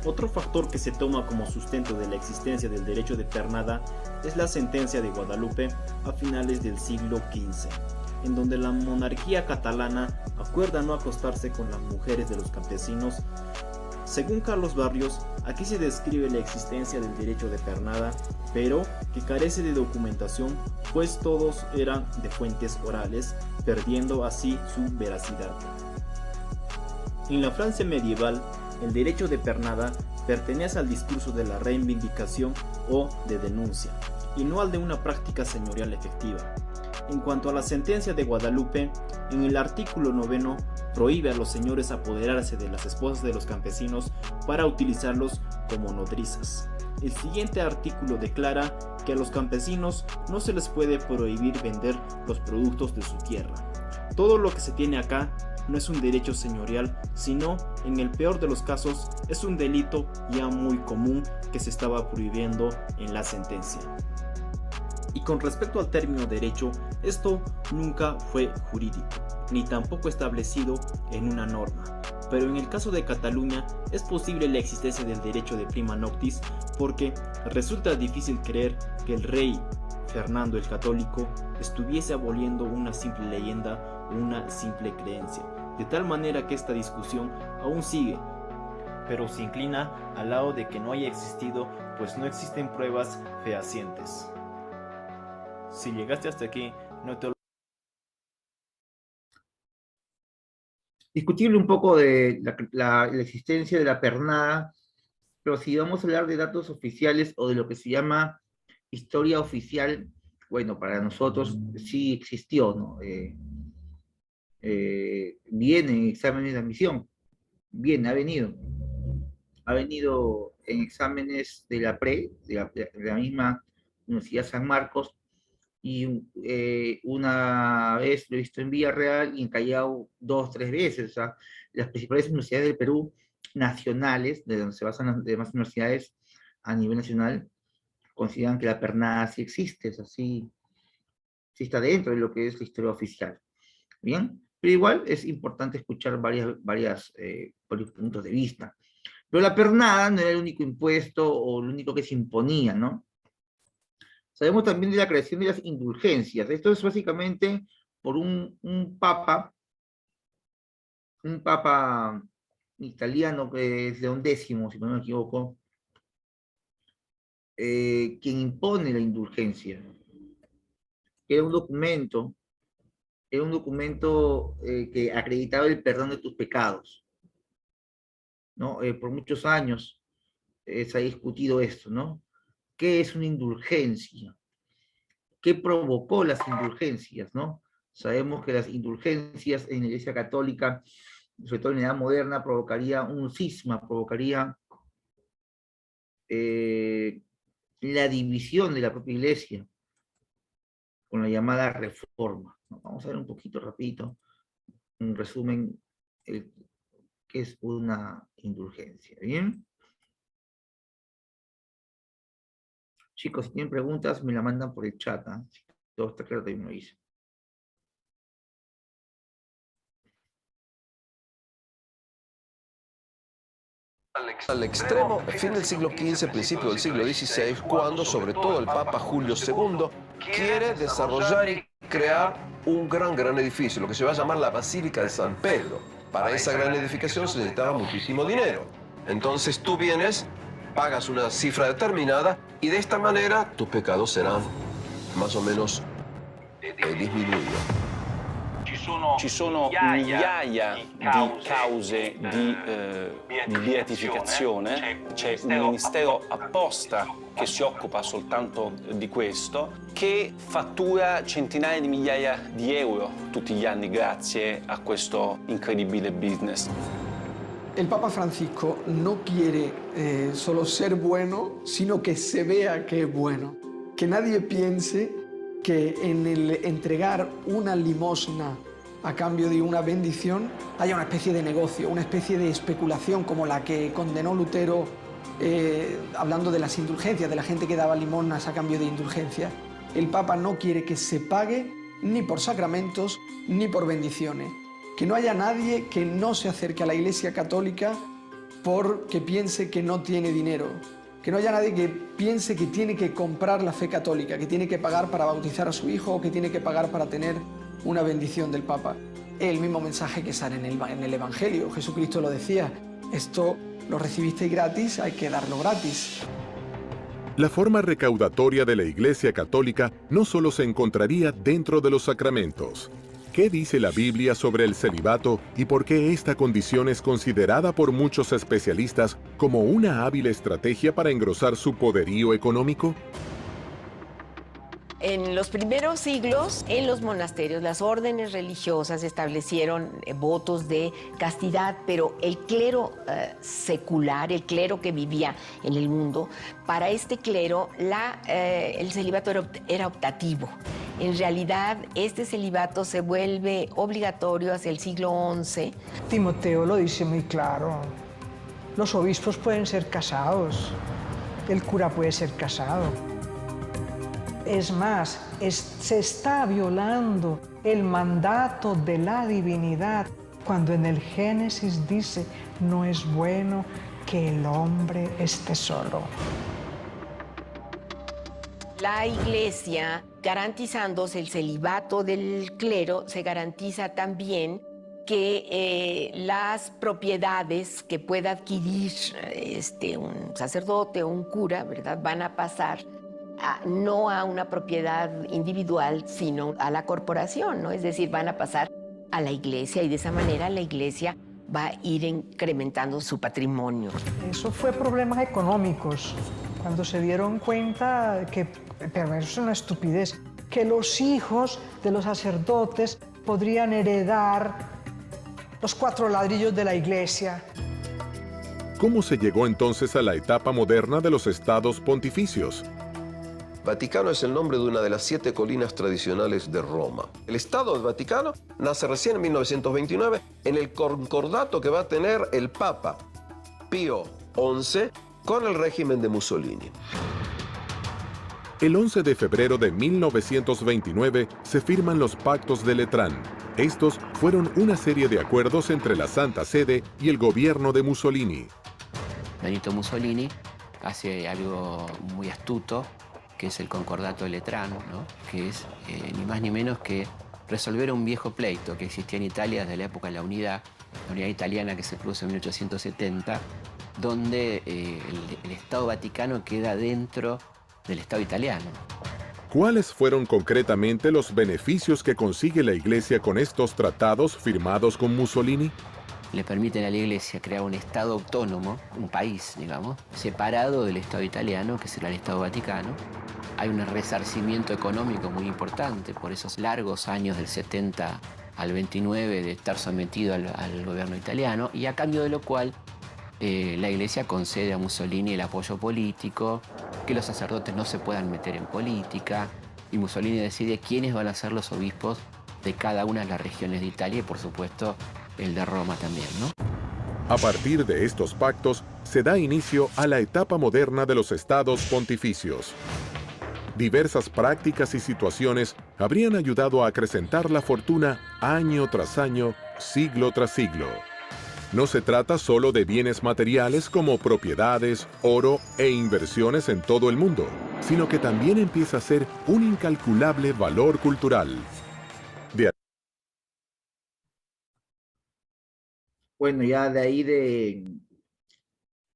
Otro factor que se toma como sustento de la existencia del derecho de pernada es la sentencia de Guadalupe a finales del siglo XV, en donde la monarquía catalana acuerda no acostarse con las mujeres de los campesinos. Según Carlos Barrios, aquí se describe la existencia del derecho de pernada, pero que carece de documentación, pues todos eran de fuentes orales, perdiendo así su veracidad. En la Francia medieval, el derecho de pernada pertenece al discurso de la reivindicación o de denuncia, y no al de una práctica señorial efectiva. En cuanto a la sentencia de Guadalupe, en el artículo 9 prohíbe a los señores apoderarse de las esposas de los campesinos para utilizarlos como nodrizas. El siguiente artículo declara que a los campesinos no se les puede prohibir vender los productos de su tierra. Todo lo que se tiene acá no es un derecho señorial, sino, en el peor de los casos, es un delito ya muy común que se estaba prohibiendo en la sentencia. Y con respecto al término derecho, esto nunca fue jurídico, ni tampoco establecido en una norma. Pero en el caso de Cataluña es posible la existencia del derecho de prima noctis porque resulta difícil creer que el rey Fernando el Católico estuviese aboliendo una simple leyenda o una simple creencia, de tal manera que esta discusión aún sigue, pero se inclina al lado de que no haya existido, pues no existen pruebas fehacientes. Si llegaste hasta aquí, no te Discutible un poco de la existencia de la pernada, pero si vamos a hablar de datos oficiales o de lo que se llama historia oficial, bueno, para nosotros sí existió, ¿no? Viene en exámenes de admisión, ha venido en exámenes de la de la misma Universidad San Marcos, y una vez lo he visto en Villarreal y en Callao 2, 3 veces. O sea, las principales universidades del Perú, nacionales, de donde se basan las demás universidades a nivel nacional, consideran que la pernada sí existe, es así, sí está dentro de lo que es la historia oficial. Bien, pero igual es importante escuchar varios puntos de vista. Pero la pernada no era el único impuesto o lo único que se imponía, ¿no? Sabemos también de la creación de las indulgencias. Esto es básicamente por un papa italiano que es León X, si no me equivoco, quien impone la indulgencia. Era un documento que acreditaba el perdón de tus pecados, ¿no? Por muchos años se ha discutido esto, ¿no? ¿Qué es una indulgencia? ¿Qué provocó las indulgencias, no? Sabemos que las indulgencias en la Iglesia Católica, sobre todo en la Edad Moderna, provocaría un cisma, provocaría la división de la propia Iglesia, con la llamada reforma. Vamos a ver un poquito rapidito, un resumen, qué es una indulgencia, ¿bien? Chicos, si tienen preguntas, me la mandan por el chat, ¿eh? Si todo está claro, también me lo hice. Al extremo, fin del siglo XV, principio del siglo XVI, cuando sobre todo el Papa Julio II quiere desarrollar y crear un gran edificio, lo que se va a llamar la Basílica de San Pedro. Para esa gran edificación se necesitaba muchísimo dinero. Entonces tú vienes, pagas una cifra determinada y de esta manera tus pecados serán más o menos disminuidos. Ci sono migliaia di cause di beatificazione, c'è un ministero apposta che si occupa soltanto di questo, che fattura centinaia di migliaia di euro tutti gli anni grazie a questo incredibile business. El Papa Francisco no quiere solo ser bueno, sino que se vea que es bueno. Que nadie piense que en el entregar una limosna a cambio de una bendición haya una especie de negocio, una especie de especulación como la que condenó Lutero hablando de las indulgencias, de la gente que daba limosnas a cambio de indulgencias. El Papa no quiere que se pague ni por sacramentos ni por bendiciones. Que no haya nadie que no se acerque a la Iglesia Católica porque piense que no tiene dinero. Que no haya nadie que piense que tiene que comprar la fe católica, que tiene que pagar para bautizar a su hijo o que tiene que pagar para tener una bendición del Papa. El mismo mensaje que sale en el Evangelio. Jesucristo lo decía, esto lo recibisteis gratis, hay que darlo gratis. La forma recaudatoria de la Iglesia Católica no solo se encontraría dentro de los sacramentos. ¿Qué dice la Biblia sobre el celibato y por qué esta condición es considerada por muchos especialistas como una hábil estrategia para engrosar su poderío económico? En los primeros siglos, en los monasterios, las órdenes religiosas establecieron votos de castidad, pero el clero secular, el clero que vivía en el mundo, para este clero el celibato era optativo. En realidad, este celibato se vuelve obligatorio hacia el siglo XI. Timoteo lo dice muy claro. Los obispos pueden ser casados, el cura puede ser casado. Es más, se está violando el mandato de la divinidad cuando en el Génesis dice, no es bueno que el hombre esté solo. La Iglesia, garantizándose el celibato del clero, se garantiza también que las propiedades que pueda adquirir un sacerdote o un cura, ¿verdad?, van a pasar no a una propiedad individual, sino a la corporación, ¿no? Es decir, van a pasar a la Iglesia y de esa manera la Iglesia va a ir incrementando su patrimonio. Eso fue problemas económicos, cuando se dieron cuenta que, pero eso es una estupidez, que los hijos de los sacerdotes podrían heredar los 4 ladrillos de la Iglesia. ¿Cómo se llegó entonces a la etapa moderna de los estados pontificios? Vaticano es el nombre de una de las 7 colinas tradicionales de Roma. El Estado del Vaticano nace recién en 1929 en el concordato que va a tener el Papa Pío XI con el régimen de Mussolini. El 11 de febrero de 1929 se firman los Pactos de Letrán. Estos fueron una serie de acuerdos entre la Santa Sede y el gobierno de Mussolini. Benito Mussolini hace algo muy astuto, que es el Concordato de Letrán, ¿no? Que es ni más ni menos que resolver un viejo pleito que existía en Italia desde la época de la unidad italiana que se produce en 1870, donde el Estado Vaticano queda dentro del Estado italiano. ¿Cuáles fueron concretamente los beneficios que consigue la Iglesia con estos tratados firmados con Mussolini? Le permiten a la Iglesia crear un Estado autónomo, un país, digamos, separado del Estado italiano, que será el Estado Vaticano. Hay un resarcimiento económico muy importante por esos largos años del 70 al 29 de estar sometido al gobierno italiano, y a cambio de lo cual la Iglesia concede a Mussolini el apoyo político, que los sacerdotes no se puedan meter en política, y Mussolini decide quiénes van a ser los obispos de cada una de las regiones de Italia y, por supuesto, el de Roma también, ¿no? A partir de estos pactos, se da inicio a la etapa moderna de los estados pontificios. Diversas prácticas y situaciones habrían ayudado a acrecentar la fortuna año tras año, siglo tras siglo. No se trata solo de bienes materiales como propiedades, oro e inversiones en todo el mundo, sino que también empieza a ser un incalculable valor cultural. Bueno, ya de ahí de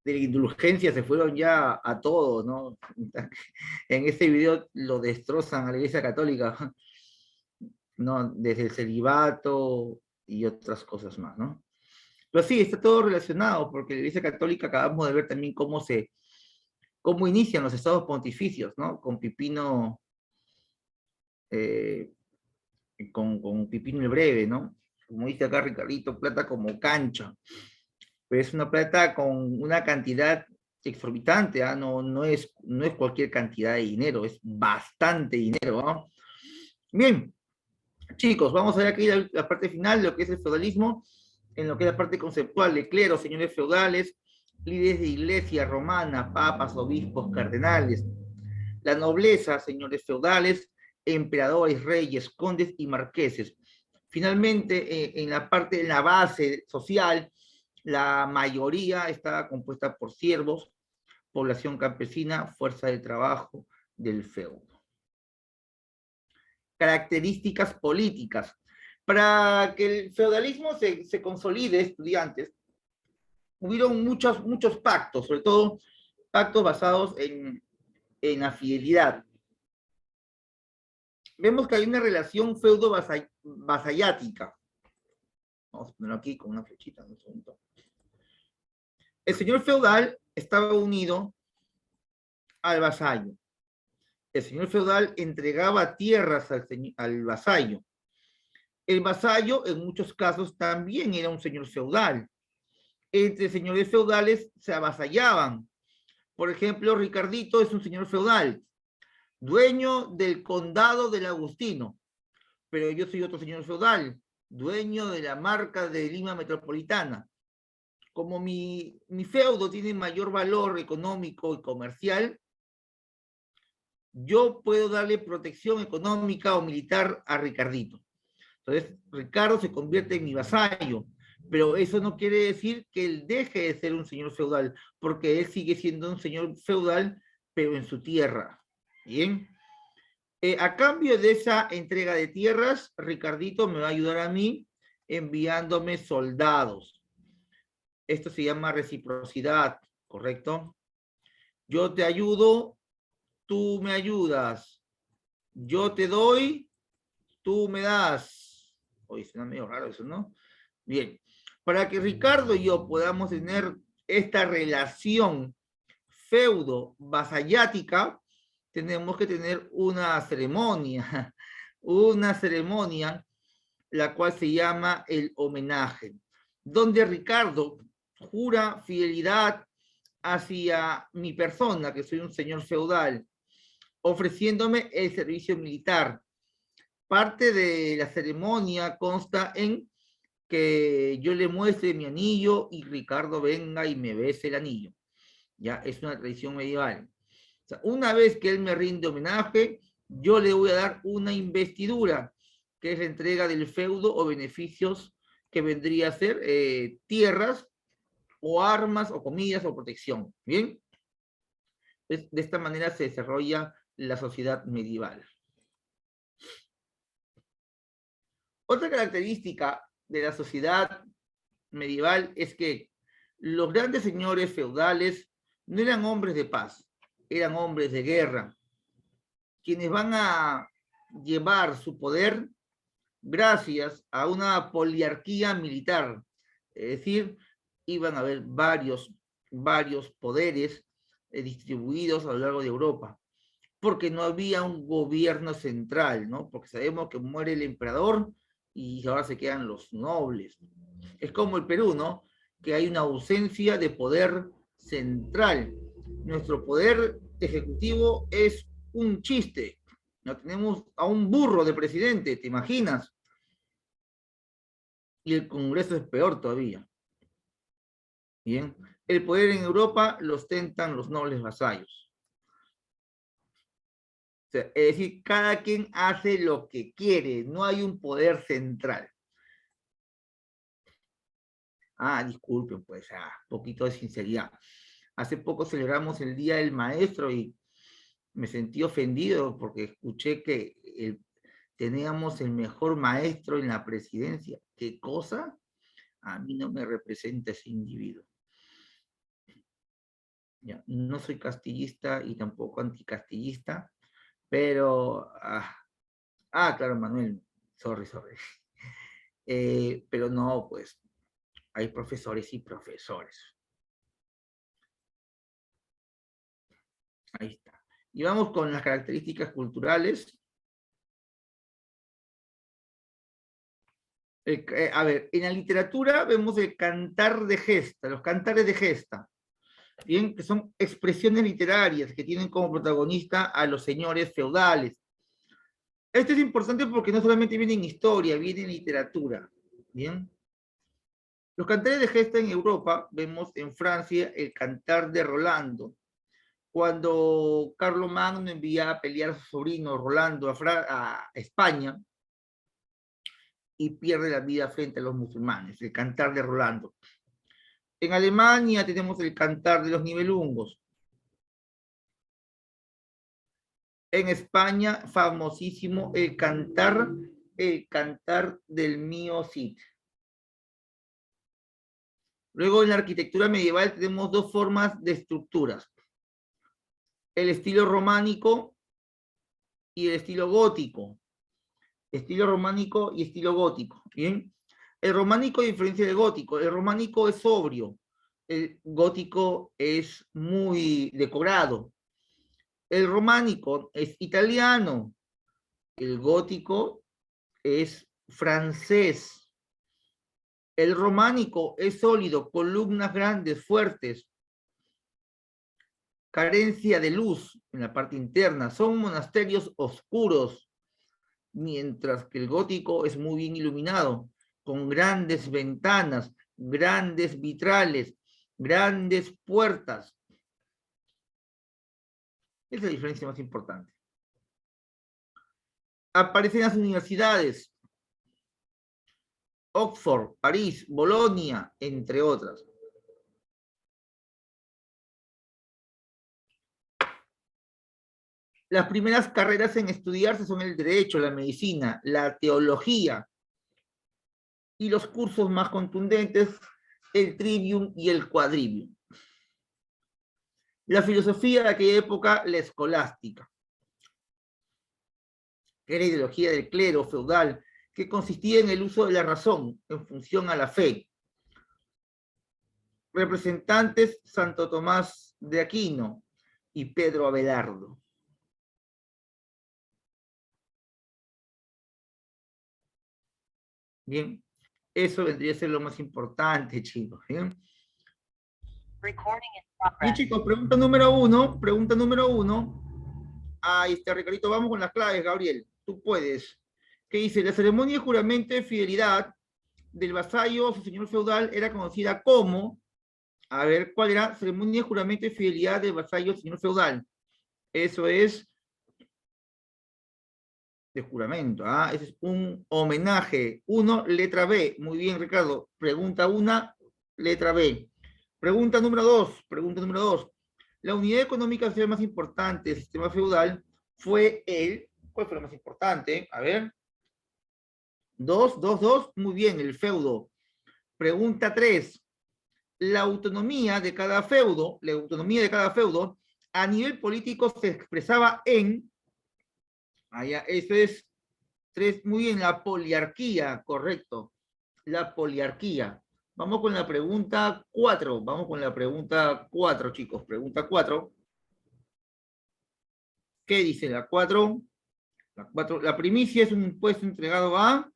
la indulgencia se fueron ya a todo, ¿no? En este video lo destrozan a la Iglesia Católica, ¿no? Desde el celibato y otras cosas más, ¿no? Pero sí, está todo relacionado, porque la Iglesia Católica acabamos de ver también cómo inician los estados pontificios, ¿no? Con Pipino, con Pipino el Breve, ¿no? Como dice acá Ricardito, plata como cancha. Pero es una plata con una cantidad exorbitante, ¿ah? No es cualquier cantidad de dinero, es bastante dinero, ¿no? Bien, chicos, vamos a ver aquí la parte final, lo que es el feudalismo, en lo que es la parte conceptual de clero, señores feudales, líderes de iglesia romana, papas, obispos, cardenales, la nobleza, señores feudales, emperadores, reyes, condes y marqueses. Finalmente, en la base social, la mayoría estaba compuesta por siervos, población campesina, fuerza de trabajo del feudo. Características políticas. Para que el feudalismo se consolide, estudiantes, hubieron muchos pactos, sobre todo pactos basados en la fidelidad. Vemos que hay una relación feudo-vasallática. Vamos a ponerlo aquí con una flechita. Un segundo. El señor feudal estaba unido al vasallo. El señor feudal entregaba tierras al vasallo. El vasallo, en muchos casos, también era un señor feudal. Entre señores feudales se avasallaban. Por ejemplo, Ricardito es un señor feudal, dueño del condado del Agustino, pero yo soy otro señor feudal, dueño de la marca de Lima Metropolitana. Como mi feudo tiene mayor valor económico y comercial, yo puedo darle protección económica o militar a Ricardito. Entonces, Ricardo se convierte en mi vasallo, pero eso no quiere decir que él deje de ser un señor feudal, porque él sigue siendo un señor feudal, pero en su tierra. Bien. A cambio de esa entrega de tierras, Ricardito me va a ayudar a mí enviándome soldados. Esto se llama reciprocidad, ¿correcto? Yo te ayudo, tú me ayudas. Yo te doy, tú me das. Oye, suena medio raro eso, ¿no? Bien. Para que Ricardo y yo podamos tener esta relación feudo-vasallática, tenemos que tener una ceremonia, la cual se llama el homenaje, donde Ricardo jura fidelidad hacia mi persona, que soy un señor feudal, ofreciéndome el servicio militar. Parte de la ceremonia consta en que yo le muestre mi anillo y Ricardo venga y me bese el anillo. Ya, es una tradición medieval. O sea, una vez que él me rinde homenaje, yo le voy a dar una investidura, que es la entrega del feudo o beneficios que vendría a ser tierras o armas o comidas o protección. ¿Bien? De esta manera se desarrolla la sociedad medieval. Otra característica de la sociedad medieval es que los grandes señores feudales no eran hombres de paz, eran hombres de guerra, quienes van a llevar su poder gracias a una poliarquía militar, es decir, iban a haber varios poderes distribuidos a lo largo de Europa, porque no había un gobierno central, ¿no? Porque sabemos que muere el emperador y ahora se quedan los nobles. Es como el Perú, ¿no? Que hay una ausencia de poder central. Nuestro poder ejecutivo es un chiste. No tenemos a un burro de presidente, ¿te imaginas? Y el Congreso es peor todavía. Bien. El poder en Europa lo ostentan los nobles vasallos. O sea, es decir, cada quien hace lo que quiere, no hay un poder central. Ah, disculpen, pues, poquito de sinceridad. Hace poco celebramos el Día del Maestro y me sentí ofendido porque escuché que teníamos el mejor maestro en la presidencia. ¿Qué cosa? A mí no me representa ese individuo. Ya, no soy castillista y tampoco anticastillista, pero... claro, Manuel, sorry. Pero no, pues, hay profesores y profesores. Ahí está. Y vamos con las características culturales. A ver, en la literatura vemos el cantar de gesta, los cantares de gesta, bien, que son expresiones literarias que tienen como protagonista a los señores feudales. Esto es importante porque no solamente viene en historia, viene en literatura, bien. Los cantares de gesta en Europa, vemos en Francia el cantar de Rolando, cuando Carlomagno envía a pelear a su sobrino Rolando a España y pierde la vida frente a los musulmanes, el cantar de Rolando. En Alemania tenemos el cantar de los Nibelungos. En España, famosísimo el cantar del mío Cid. Luego en la arquitectura medieval tenemos dos formas de estructuras. El estilo románico y el estilo gótico. Estilo románico y estilo gótico. ¿Bien? El románico, a diferencia del gótico, el románico es sobrio. El gótico es muy decorado. El románico es italiano. El gótico es francés. El románico es sólido, columnas grandes, fuertes. Carencia de luz en la parte interna. Son monasterios oscuros. Mientras que el gótico es muy bien iluminado, con grandes ventanas, grandes vitrales, grandes puertas. Esa es la diferencia más importante. Aparecen las universidades, Oxford, París, Bolonia, entre otras. Las primeras carreras en estudiarse son el derecho, la medicina, la teología, y los cursos más contundentes, el trivium y el quadrivium. La filosofía de aquella época, la escolástica, que era ideología del clero feudal, que consistía en el uso de la razón en función a la fe. Representantes, Santo Tomás de Aquino y Pedro Abelardo. Bien, eso vendría a ser lo más importante, chicos. Bien, bien chicos, pregunta número uno. Ahí está, Ricardito, vamos con las claves, Gabriel. Tú puedes. ¿Qué dice? La ceremonia de juramento de fidelidad del vasallo a su señor feudal era conocida como, a ver, ¿cuál era? Ceremonia de juramento de fidelidad del vasallo a su señor feudal. Eso es de juramento, ¿ah? Ese es un homenaje. 1, letra B. Muy bien, Ricardo. Pregunta 1, letra B. Pregunta número 2. La unidad económica social más importante del sistema feudal fue ¿cuál fue la más importante? A ver. 2. Muy bien, el feudo. Pregunta 3. La autonomía de cada feudo a nivel político se expresaba en, eso es 3, muy bien, la poliarquía, correcto. La poliarquía. Vamos con la pregunta 4. Chicos. Pregunta 4. ¿Qué dice la 4? La primicia es un impuesto entregado a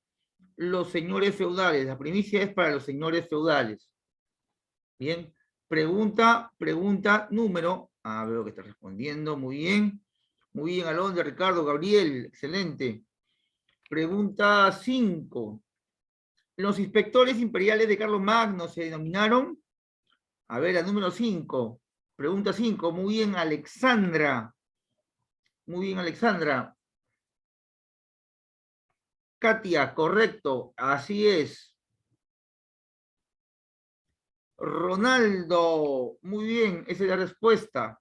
los señores feudales. La primicia es para los señores feudales. Bien. Pregunta número. Veo que está respondiendo. Muy bien. Muy bien, Alondra, Ricardo, Gabriel. Excelente. Pregunta 5. Los inspectores imperiales de Carlomagno se denominaron, a ver, la número 5. Pregunta 5. Muy bien, Alexandra. Katia, correcto. Así es. Ronaldo. Muy bien, esa es la respuesta.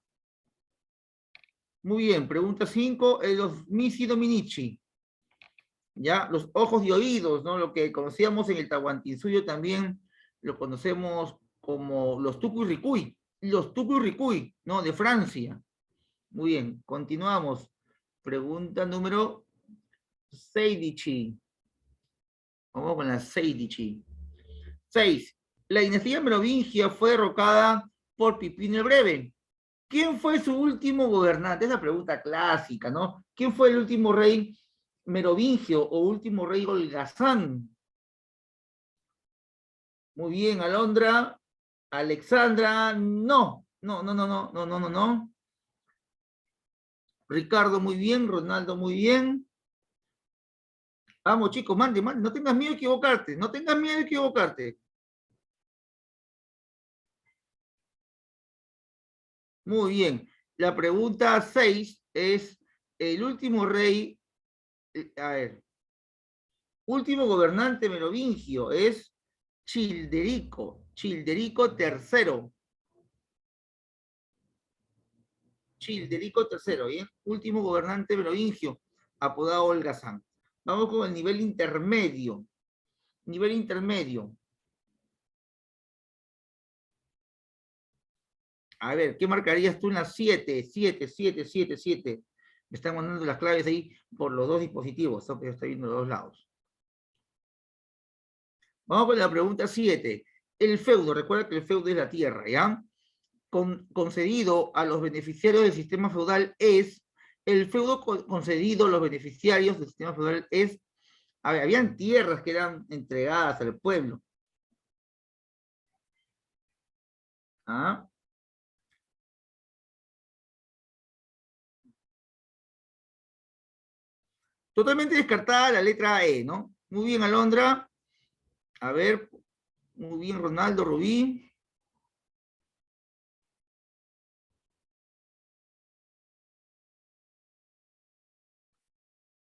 Muy bien, pregunta 5. Los Misi Dominici. Ya, los ojos y oídos, ¿no? Lo que conocíamos en el Tahuantinsuyo también lo conocemos como los Tucuy Ricuy, ¿no? De Francia. Muy bien, continuamos. Pregunta número 6. Vamos con la 6. 6. La dinastía merovingia fue derrocada por Pipino el Breve. ¿Quién fue su último gobernante? Esa pregunta clásica, ¿no? ¿Quién fue el último rey merovingio o último rey holgazán? Muy bien, Alondra. Alexandra, no. Ricardo, muy bien. Ronaldo, muy bien. Vamos, chicos, mande. No tengas miedo de equivocarte. Muy bien. La pregunta 6 es el último rey, último gobernante merovingio es Childerico III. ¿Bien? Último gobernante merovingio, apodado holgazán. Vamos con el nivel intermedio. A ver, ¿qué marcarías tú en las 7? 7. Me están mandando las claves ahí por los dos dispositivos, esto que está viendo los dos lados. Vamos con la pregunta 7. El feudo, recuerda que el feudo es la tierra, ¿ya? Concedido a los beneficiarios del sistema feudal es, el feudo concedido a los beneficiarios del sistema feudal es, habían tierras que eran entregadas al pueblo. Totalmente descartada la letra E, ¿no? Muy bien, Alondra. A ver, muy bien, Ronaldo, Rubí.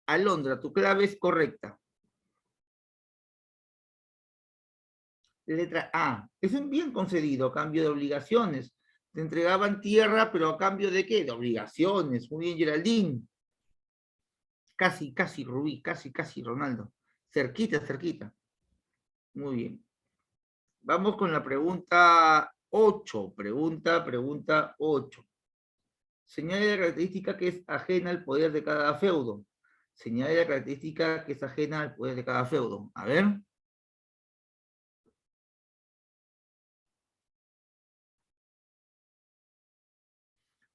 Alondra, tu clave es correcta. Letra A. Es un bien concedido a cambio de obligaciones. Te entregaban tierra, pero a cambio de qué? De obligaciones. Muy bien, Geraldine. Casi, casi, Rubí, casi, casi, Ronaldo. Cerquita, cerquita. Muy bien. Vamos con la pregunta 8. Pregunta 8. Señale la característica que es ajena al poder de cada feudo. Señale la característica que es ajena al poder de cada feudo. A ver.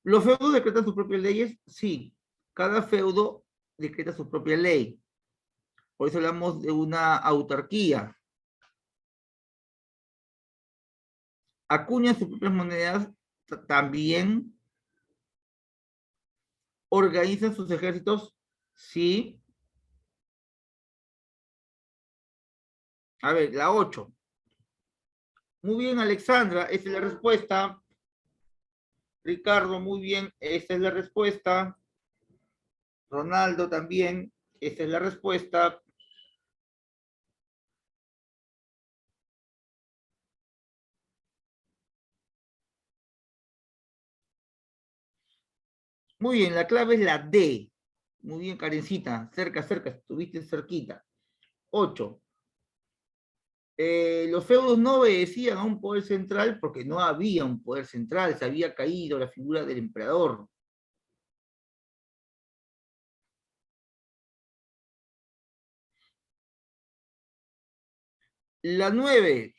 ¿Los feudos decretan sus propias leyes? Sí. Cada feudo decreta su propia ley. Por eso hablamos de una autarquía. Acuñan sus propias monedas también. ¿Organizan sus ejércitos? Sí. A ver, la 8. Muy bien, Alexandra, esa es la respuesta. Ricardo, muy bien, esa es la respuesta. Ronaldo también, esa es la respuesta. Muy bien, la clave es la D. Muy bien, Karencita, cerca, cerca, estuviste cerquita. 8. Los feudos no obedecían a un poder central porque no había un poder central, se había caído la figura del emperador. La 9.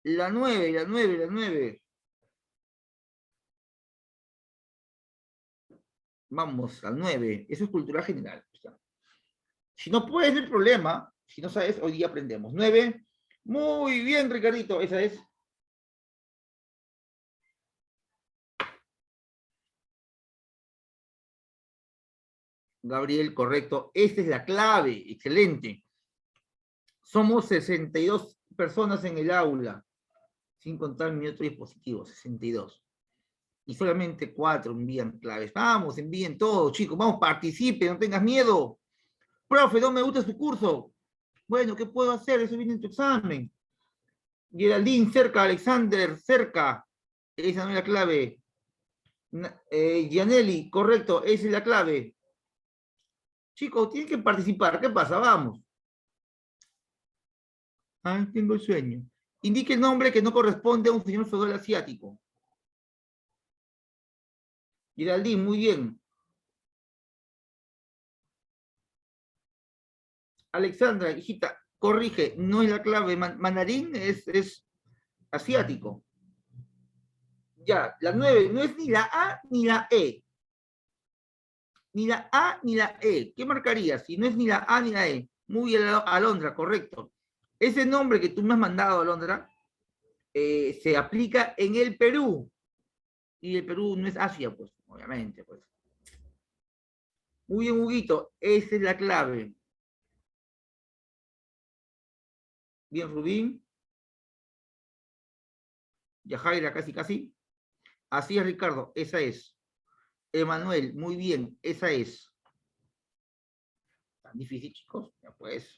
La 9. Vamos, la 9. Eso es cultura general. Si no puedes, no hay problema. Si no sabes, hoy día aprendemos. 9. Muy bien, Ricardito. Esa es. Gabriel, correcto. Esta es la clave. Excelente. Somos 62 personas en el aula, sin contar mi otro dispositivo, 62. Y solamente 4 envían claves. Vamos, envíen todo, chicos. Vamos, participe, no tengas miedo. Profe, no me gusta su curso. Bueno, ¿qué puedo hacer? Eso viene en tu examen. Geraldine, cerca. Alexander, cerca. Esa no es la clave. Gianelli, correcto, esa es la clave. Chicos, tienen que participar. ¿Qué pasa? Vamos. Ah, tengo sueño. Indique el nombre que no corresponde a un señor feudal asiático. Geraldine, muy bien. Alexandra, hijita, corrige, no es la clave. Mandarín es asiático. Ya, la 9, no es ni la A ni la E. Ni la A ni la E. ¿Qué marcaría? Si no es ni la A ni la E. Muy bien, Alondra, correcto. Ese nombre que tú me has mandado, Alondra, se aplica en el Perú. Y el Perú no es Asia, pues, obviamente, pues. Muy bien, Huguito, esa es la clave. Bien, Rubín. Yajaira, casi, casi. Así es, Ricardo, esa es. Emanuel, muy bien, esa es. ¿Tan difícil, chicos? Ya pues.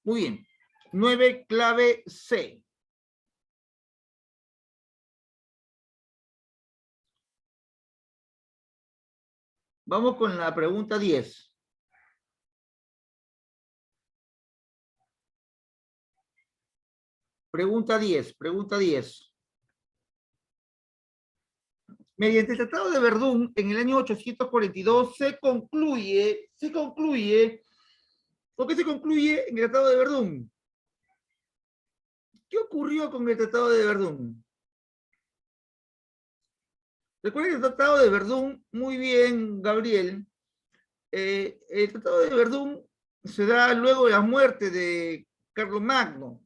Muy bien. 9, clave C. Vamos con la pregunta 10. Pregunta 10, pregunta 10. Mediante el Tratado de Verdún, en el año 842, se concluye, ¿por qué se concluye en el Tratado de Verdún? ¿Qué ocurrió con el Tratado de Verdún? Recuerden el Tratado de Verdún, muy bien, Gabriel. El Tratado de Verdún se da luego de la muerte de Carlomagno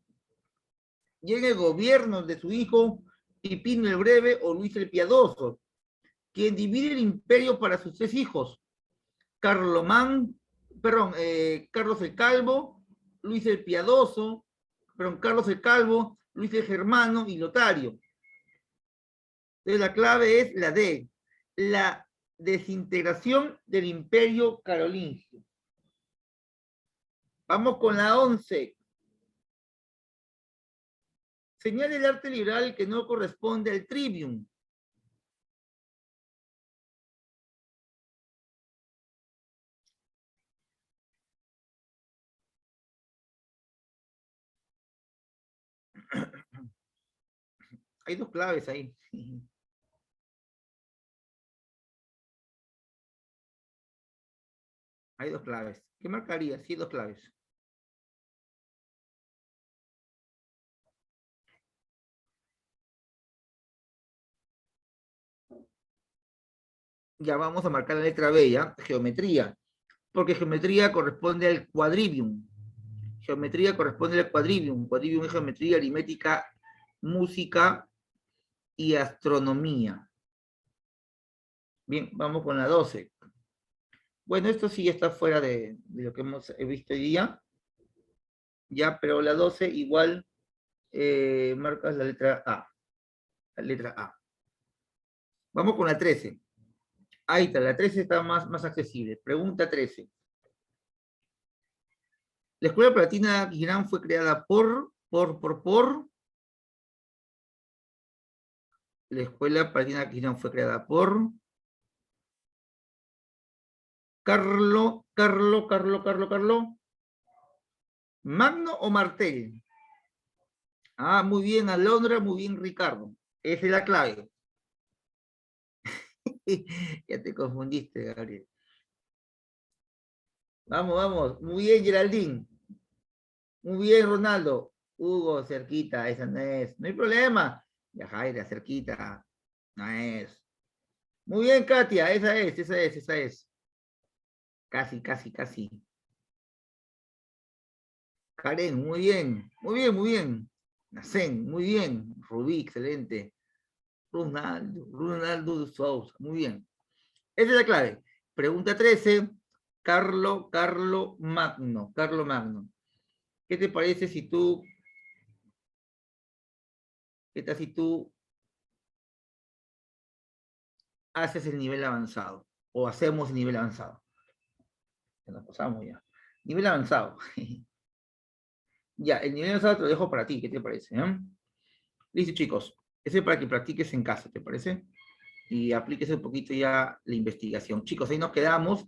y en el gobierno de su hijo Pipino el Breve o Luis el Piadoso, quien divide el imperio para sus 3 hijos, Carlos el Calvo, Luis el Piadoso, Carlos el Calvo, Luis el Germano y Lotario. Entonces la clave es la D, la desintegración del imperio carolingio. Vamos con la 11. Señale el arte liberal que no corresponde al trivium. Hay 2 claves ahí. Hay 2 claves. ¿Qué marcaría? Sí, 2 claves. Ya vamos a marcar la letra B, ¿ya? Geometría. Porque geometría corresponde al quadrivium. Geometría corresponde al quadrivium. Quadrivium es geometría, aritmética, música y astronomía. Bien, vamos con la 12. Bueno, esto sí está fuera de lo que hemos visto hoy día. Ya, pero la 12 igual marcas la letra A. La letra A. Vamos con la 13. Ahí está, la 13 está más accesible. Pregunta 13. La Escuela Palatina Quijirán fue creada por. La Escuela Palatina Quijirán fue creada por. Carlo. ¿Magno o Martel? Ah, muy bien, Alondra, muy bien, Ricardo. Esa es la clave. Ya te confundiste, Gabriel. Vamos. Muy bien, Geraldine. Muy bien, Ronaldo. Hugo, cerquita, esa no es. No hay problema. Ya, Jaira, cerquita. No es. Muy bien, Katia, esa es. Casi. Karen, muy bien. Nacen, muy bien. Rubí, excelente. Ronaldo de Sousa, muy bien. Esa es la clave. Pregunta 13. Carlo Magno. ¿Qué te parece si tú... ¿Qué tal si tú haces el nivel avanzado? O hacemos el nivel avanzado. Ya nos pasamos ya. Nivel avanzado. Ya, el nivel avanzado te lo dejo para ti. ¿Qué te parece? Listo, chicos. Ese es para que practiques en casa, ¿te parece? Y aplíquese un poquito ya la investigación. Chicos, ahí nos quedamos.